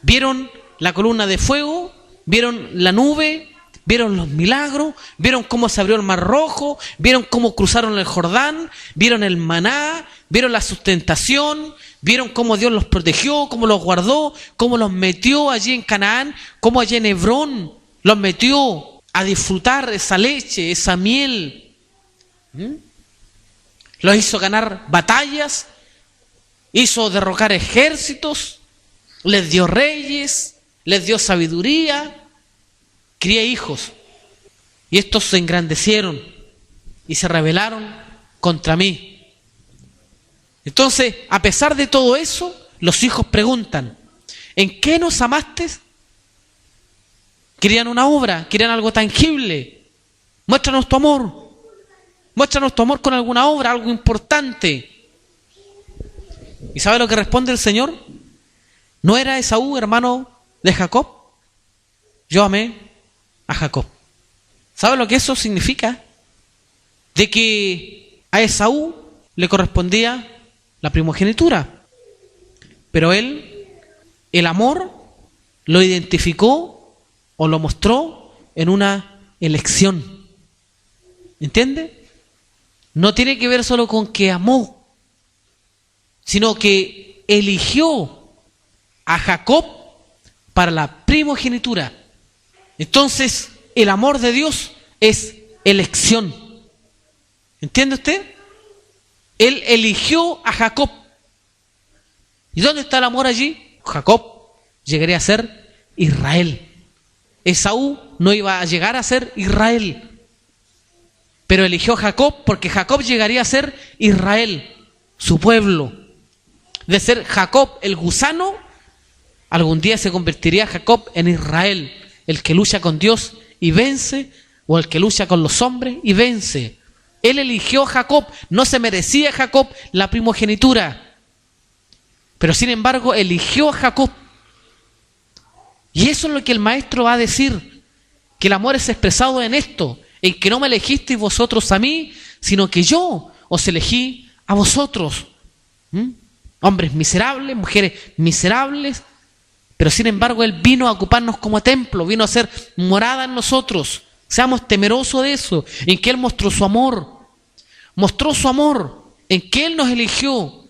¿Vieron la columna de fuego? ¿Vieron la nube? ¿Vieron los milagros? ¿Vieron cómo se abrió el Mar Rojo? ¿Vieron cómo cruzaron el Jordán? ¿Vieron el maná? ¿Vieron la sustentación? ¿Vieron cómo Dios los protegió? ¿Cómo los guardó? ¿Cómo los metió allí en Canaán? ¿Cómo allí en Hebrón los metió a disfrutar esa leche, esa miel? Los hizo ganar batallas, hizo derrocar ejércitos, les dio reyes, les dio sabiduría. Crié hijos y estos se engrandecieron y se rebelaron contra mí. Entonces, a pesar de todo eso, los hijos preguntan, ¿en qué nos amaste? Querían una obra, querían algo tangible. Muéstranos tu amor. Muéstranos tu amor con alguna obra, algo importante. ¿Y sabe lo que responde el Señor? ¿No era Esaú hermano de Jacob? Yo amé a Jacob. ¿Sabe lo que eso significa? De que a Esaú le correspondía la primogenitura, pero él, el amor, lo identificó o lo mostró en una elección. ¿Entiende? No tiene que ver solo con que amó, sino que eligió a Jacob para la primogenitura. Entonces, el amor de Dios es elección. ¿Entiende usted? Él eligió a Jacob. ¿Y dónde está el amor allí? Jacob llegaría a ser Israel. Esaú no iba a llegar a ser Israel, pero eligió a Jacob porque Jacob llegaría a ser Israel, su pueblo. De ser Jacob el gusano, algún día se convertiría Jacob en Israel, el que lucha con Dios y vence, o el que lucha con los hombres y vence. Él eligió a Jacob, no se merecía Jacob la primogenitura, pero sin embargo eligió a Jacob. Y eso es lo que el maestro va a decir, que el amor es expresado en esto, en que no me elegisteis vosotros a mí, sino que yo os elegí a vosotros. Hombres miserables, mujeres miserables, pero sin embargo Él vino a ocuparnos como templo, vino a ser morada en nosotros. Seamos temerosos de eso, en que Él mostró su amor, en que Él nos eligió.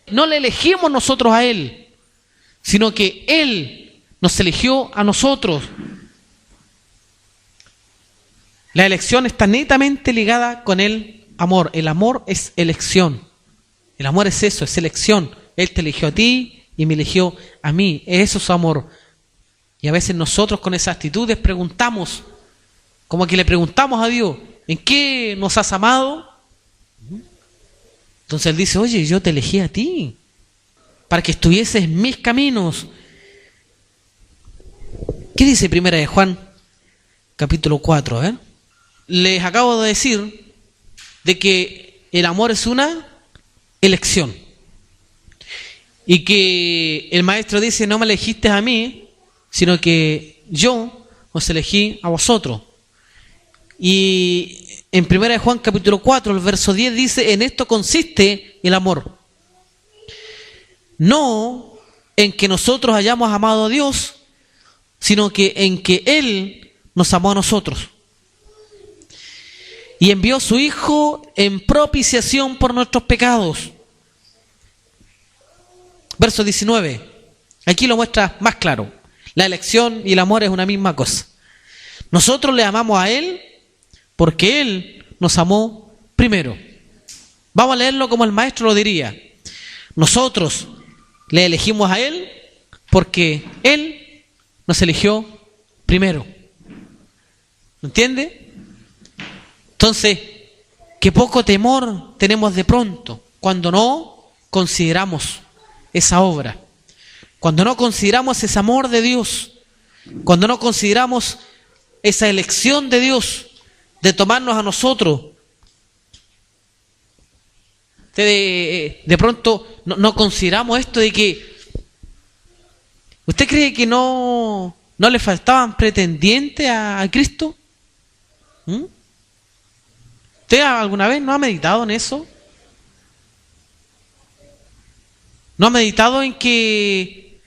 No le elegimos nosotros a Él, sino que Él nos eligió a nosotros. La elección está netamente ligada con el amor. El amor es elección. El amor es eso, es elección. Él te eligió a ti y me eligió a mí. Eso es su amor. Y a veces nosotros con esas actitudes preguntamos, como que le preguntamos a Dios, ¿en qué nos has amado? Entonces Él dice, oye, yo te elegí a ti, para que estuvieses en mis caminos. ¿Qué dice Primera de Juan, capítulo 4? Les acabo de decir de que el amor es una elección. Y que el maestro dice, no me elegiste a mí, sino que yo os elegí a vosotros. Y en 1 Juan capítulo 4, el verso 10 dice, en esto consiste el amor. No en que nosotros hayamos amado a Dios, sino que en que Él nos amó a nosotros. Y envió a su Hijo en propiciación por nuestros pecados. Verso 19. Aquí lo muestra más claro. La elección y el amor es una misma cosa. Nosotros le amamos a Él porque Él nos amó primero. Vamos a leerlo como el maestro lo diría. Nosotros le elegimos a Él porque Él nos eligió primero. ¿Entiende? Entonces, qué poco temor tenemos de pronto cuando no consideramos esa obra, cuando no consideramos ese amor de Dios, cuando no consideramos esa elección de Dios de tomarnos a nosotros. De pronto no consideramos esto de que ¿usted cree que no le faltaban pretendientes a Cristo? ¿Usted alguna vez no ha meditado en eso? ¿No ha meditado en que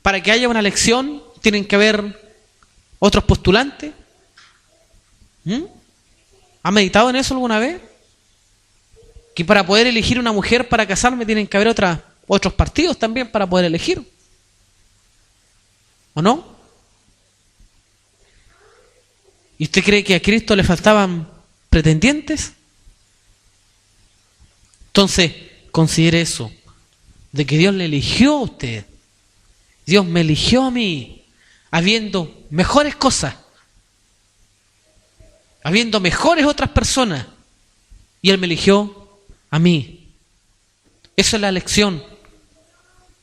para que haya una elección tienen que haber otros postulantes? ¿Ha meditado en eso alguna vez? Que para poder elegir una mujer para casarme tienen que haber otros partidos también para poder elegir. ¿O no? ¿Y usted cree que a Cristo le faltaban pretendientes? Entonces, considere eso, de que Dios le eligió a usted. Dios me eligió a mí, habiendo mejores cosas, habiendo mejores otras personas, y Él me eligió a mí. Eso es la elección.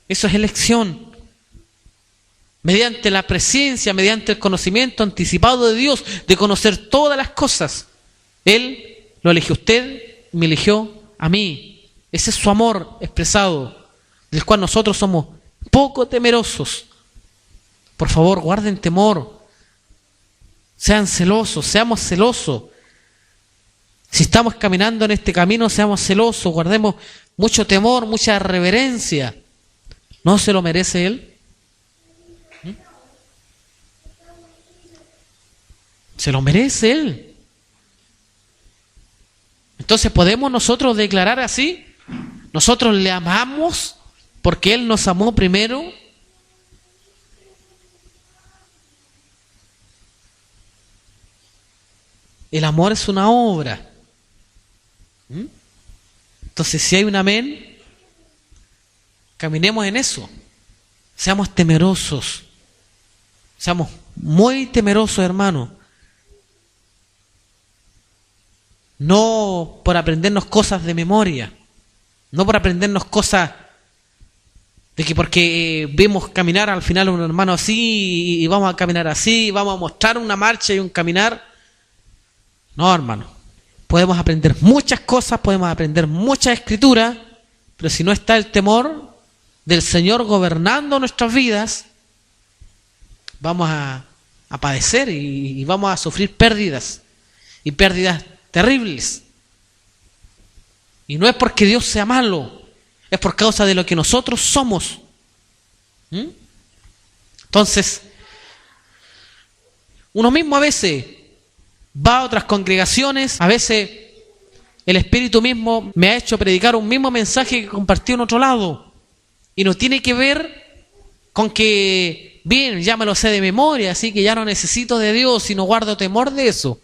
Eso es elección. Mediante la presencia, mediante el conocimiento anticipado de Dios, de conocer todas las cosas. Él lo eligió a usted, me eligió a mí. Ese es su amor expresado, del cual nosotros somos poco temerosos. Por favor, guarden temor. Sean celosos, seamos celosos. Si estamos caminando en este camino, seamos celosos, guardemos mucho temor, mucha reverencia. ¿No se lo merece Él? Se lo merece Él. Entonces, ¿podemos nosotros declarar así? ¿Nosotros le amamos porque Él nos amó primero? El amor es una obra. Entonces, si hay un amén, caminemos en eso. Seamos temerosos. Seamos muy temerosos, hermanos. No por aprendernos cosas de memoria. No por aprendernos cosas de que porque vemos caminar al final a un hermano así y vamos a caminar así, vamos a mostrar una marcha y un caminar. No, hermano. Podemos aprender muchas cosas, podemos aprender mucha escritura, pero si no está el temor del Señor gobernando nuestras vidas, vamos a padecer y vamos a sufrir pérdidas, y pérdidas terribles. Y no es porque Dios sea malo, es por causa de lo que nosotros somos. Entonces, uno mismo a veces va a otras congregaciones, a veces el Espíritu mismo me ha hecho predicar un mismo mensaje que compartí en otro lado. Y no tiene que ver con que, bien, ya me lo sé de memoria, así que ya no necesito de Dios y no guardo temor de eso.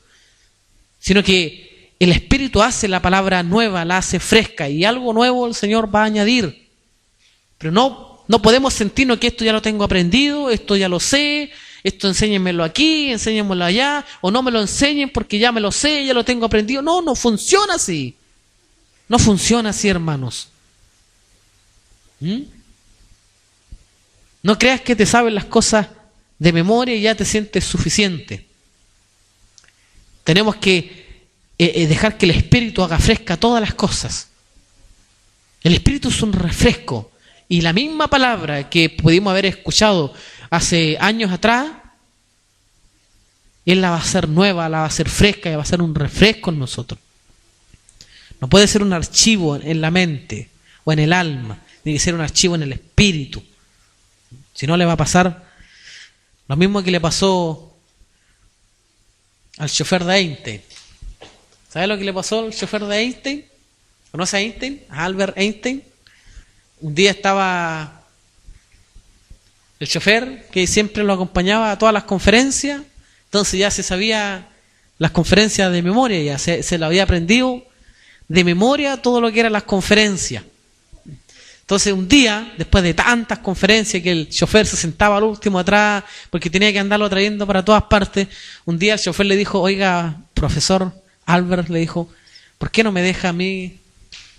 Sino que el Espíritu hace la palabra nueva, la hace fresca, y algo nuevo el Señor va a añadir. Pero no podemos sentirnos que esto ya lo tengo aprendido, esto ya lo sé, esto enséñenmelo aquí, enséñenmelo allá, o no me lo enseñen porque ya me lo sé, ya lo tengo aprendido. No funciona así. No funciona así, hermanos. No creas que te sabes las cosas de memoria y ya te sientes suficiente. Tenemos que dejar que el Espíritu haga fresca todas las cosas. El Espíritu es un refresco. Y la misma palabra que pudimos haber escuchado hace años atrás, Él la va a hacer nueva, la va a hacer fresca y va a ser un refresco en nosotros. No puede ser un archivo en la mente o en el alma, tiene que ser un archivo en el espíritu. Si no, le va a pasar lo mismo que le pasó al chofer de Einstein. ¿Sabe lo que le pasó al chofer de Einstein? ¿Conoce a Einstein? A Albert Einstein. Un día estaba el chofer que siempre lo acompañaba a todas las conferencias, entonces ya se sabía las conferencias de memoria, ya se lo había aprendido de memoria todo lo que eran las conferencias. Entonces un día, después de tantas conferencias que el chofer se sentaba al último atrás porque tenía que andarlo trayendo para todas partes, un día el chofer le dijo: oiga, profesor Albert, le dijo, ¿por qué no me deja a mí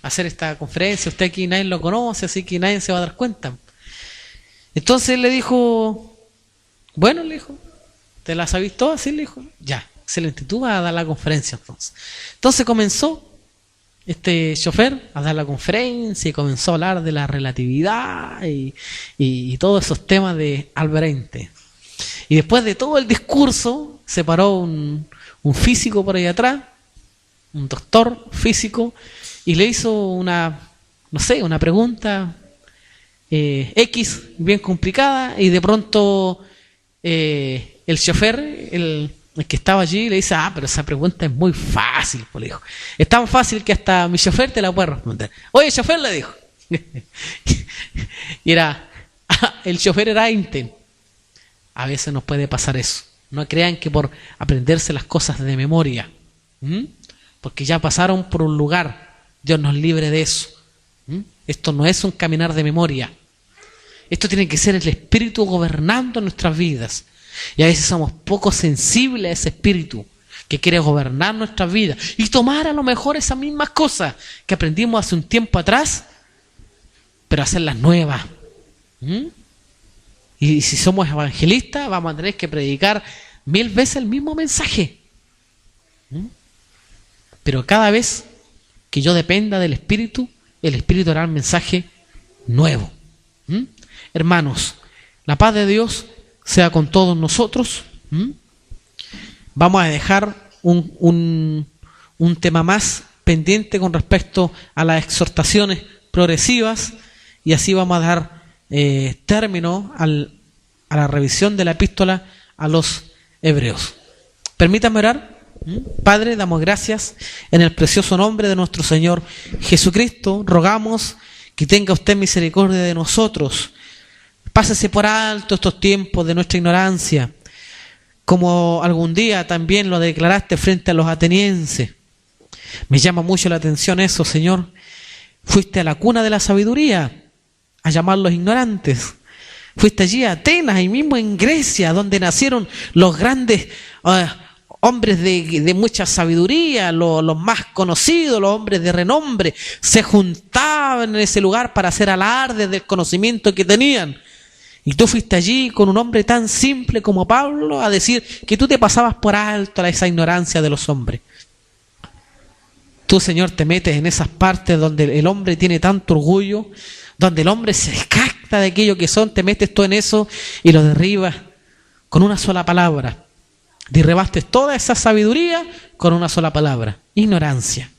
hacer esta conferencia? Usted aquí nadie lo conoce, así que nadie se va a dar cuenta. Entonces él le dijo, bueno, le dijo, ¿te la sabís todas? Sí, le dijo, ya, excelente, tú vas a dar la conferencia entonces. Entonces comenzó este chofer a dar la conferencia y comenzó a hablar de la relatividad y todos esos temas de Albert Einstein. Y después de todo el discurso se paró un físico por ahí atrás, un doctor físico, y le hizo una pregunta X bien complicada, y de pronto el chofer, el que estaba allí, le dice: pero esa pregunta es muy fácil, pues, le dijo. Es tan fácil que hasta mi chofer te la puede responder. Oye, chofer, le dijo. Y el chofer era Einstein. A veces nos puede pasar eso. No crean que por aprenderse las cosas de memoria, porque ya pasaron por un lugar, Dios nos libre de eso. Esto no es un caminar de memoria. Esto tiene que ser el Espíritu gobernando nuestras vidas. Y a veces somos poco sensibles a ese Espíritu que quiere gobernar nuestras vidas y tomar a lo mejor esas mismas cosas que aprendimos hace un tiempo atrás, pero hacerlas nuevas. Y si somos evangelistas, vamos a tener que predicar 1000 veces el mismo mensaje. Pero cada vez que yo dependa del Espíritu, el Espíritu hará el mensaje nuevo. Hermanos, la paz de Dios sea con todos nosotros. vamos a dejar un tema más pendiente con respecto a las exhortaciones progresivas, y así vamos a dar término a la revisión de la epístola a los Hebreos. Permítanme orar. Padre, damos gracias en el precioso nombre de nuestro Señor Jesucristo. Rogamos que tenga usted misericordia de nosotros. Pásese por alto estos tiempos de nuestra ignorancia, como algún día también lo declaraste frente a los atenienses. Me llama mucho la atención eso, Señor. Fuiste a la cuna de la sabiduría a llamar los ignorantes. Fuiste allí a Atenas, ahí mismo en Grecia, donde nacieron los grandes hombres de mucha sabiduría, los más conocidos, los hombres de renombre. Se juntaban en ese lugar para hacer alarde del conocimiento que tenían. Y tú fuiste allí con un hombre tan simple como Pablo a decir que tú te pasabas por alto a esa ignorancia de los hombres. Tú, Señor, te metes en esas partes donde el hombre tiene tanto orgullo, donde el hombre se descacta de aquello que son, te metes tú en eso y lo derribas con una sola palabra. Derribaste toda esa sabiduría con una sola palabra: ignorancia.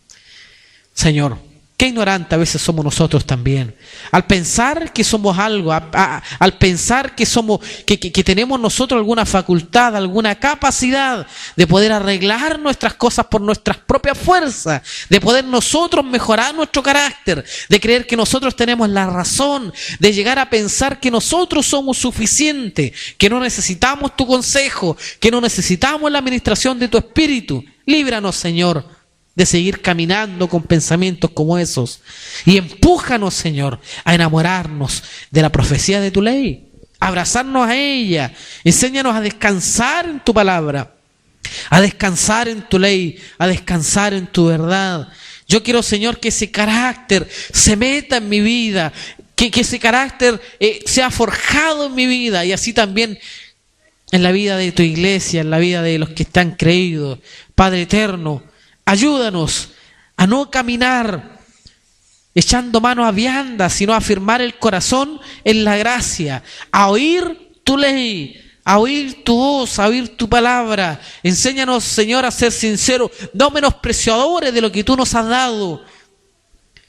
Señor, qué ignorante a veces somos nosotros también. Al pensar que somos algo, al pensar que somos, que tenemos nosotros alguna facultad, alguna capacidad de poder arreglar nuestras cosas por nuestras propias fuerzas, de poder nosotros mejorar nuestro carácter, de creer que nosotros tenemos la razón, de llegar a pensar que nosotros somos suficientes, que no necesitamos tu consejo, que no necesitamos la administración de tu Espíritu. Líbranos, Señor, de seguir caminando con pensamientos como esos. Y empújanos, Señor, a enamorarnos de la profecía de tu ley, a abrazarnos a ella. Enséñanos a descansar en tu palabra, a descansar en tu ley, a descansar en tu verdad. Yo quiero, Señor, que ese carácter se meta en mi vida, que ese carácter sea forjado en mi vida, y así también en la vida de tu iglesia, en la vida de los que están creídos. Padre eterno, ayúdanos a no caminar echando mano a viandas, sino a afirmar el corazón en la gracia, a oír tu ley, a oír tu voz, a oír tu palabra. Enséñanos, Señor, a ser sinceros, no menospreciadores de lo que tú nos has dado.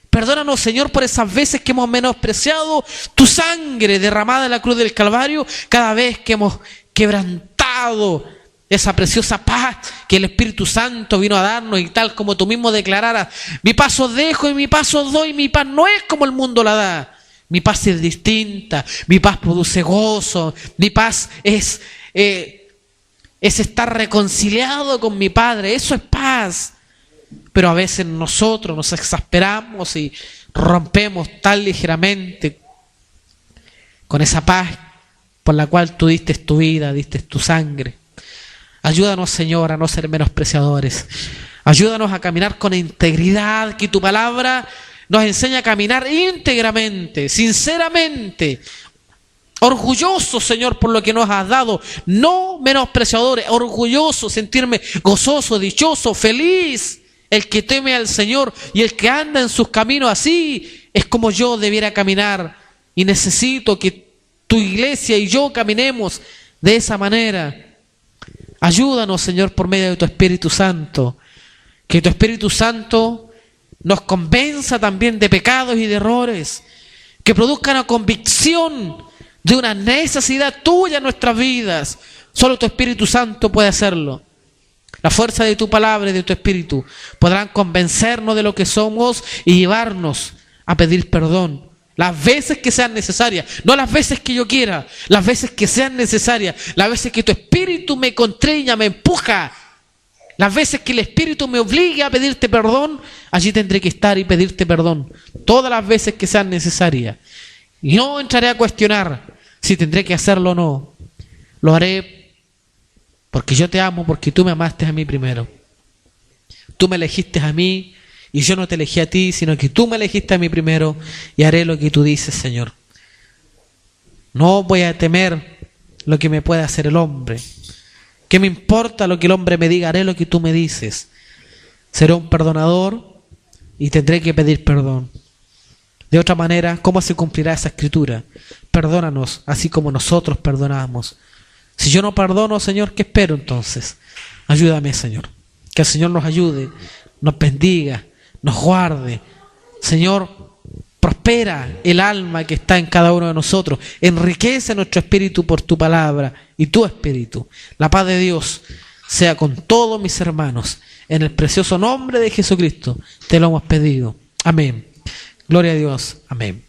Perdónanos, Señor, por esas veces que hemos menospreciado tu sangre derramada en la cruz del Calvario, cada vez que hemos quebrantado esa preciosa paz que el Espíritu Santo vino a darnos, y tal como tú mismo declararas: mi paz os dejo y mi paz os doy. Mi paz no es como el mundo la da. Mi paz es distinta. Mi paz produce gozo. Mi paz es estar reconciliado con mi Padre. Eso es paz. Pero a veces nosotros nos exasperamos y rompemos tan ligeramente con esa paz por la cual tú diste tu vida, diste tu sangre. Ayúdanos, Señor, a no ser menospreciadores. Ayúdanos a caminar con integridad, que tu palabra nos enseña a caminar íntegramente, sinceramente, orgullosos, Señor, por lo que nos has dado, no menospreciadores, orgullosos, sentirme gozoso, dichoso, feliz. El que teme al Señor y el que anda en sus caminos, así es como yo debiera caminar, y necesito que tu iglesia y yo caminemos de esa manera. Ayúdanos, Señor, por medio de tu Espíritu Santo, que tu Espíritu Santo nos convenza también de pecados y de errores, que produzca una convicción de una necesidad tuya en nuestras vidas. Solo tu Espíritu Santo puede hacerlo. La fuerza de tu palabra y de tu Espíritu podrán convencernos de lo que somos y llevarnos a pedir perdón las veces que sean necesarias, no las veces que yo quiera, las veces que sean necesarias, las veces que tu Espíritu me constreña, me empuja, las veces que el Espíritu me obligue a pedirte perdón. Allí tendré que estar y pedirte perdón todas las veces que sean necesarias, y no entraré a cuestionar si tendré que hacerlo o no. Lo haré porque yo te amo, porque tú me amaste a mí primero. Tú me elegiste a mí y yo no te elegí a ti, sino que tú me elegiste a mí primero, y haré lo que tú dices, Señor. No voy a temer lo que me pueda hacer el hombre. ¿Qué me importa lo que el hombre me diga? Haré lo que tú me dices. Seré un perdonador y tendré que pedir perdón. De otra manera, ¿cómo se cumplirá esa escritura? Perdónanos así como nosotros perdonamos. Si yo no perdono, Señor, ¿qué espero entonces? Ayúdame, Señor. Que el Señor nos ayude, nos bendiga, nos guarde. Señor, prospera el alma que está en cada uno de nosotros. Enriquece nuestro espíritu por tu palabra y tu espíritu. La paz de Dios sea con todos mis hermanos. En el precioso nombre de Jesucristo te lo hemos pedido. Amén. Gloria a Dios. Amén.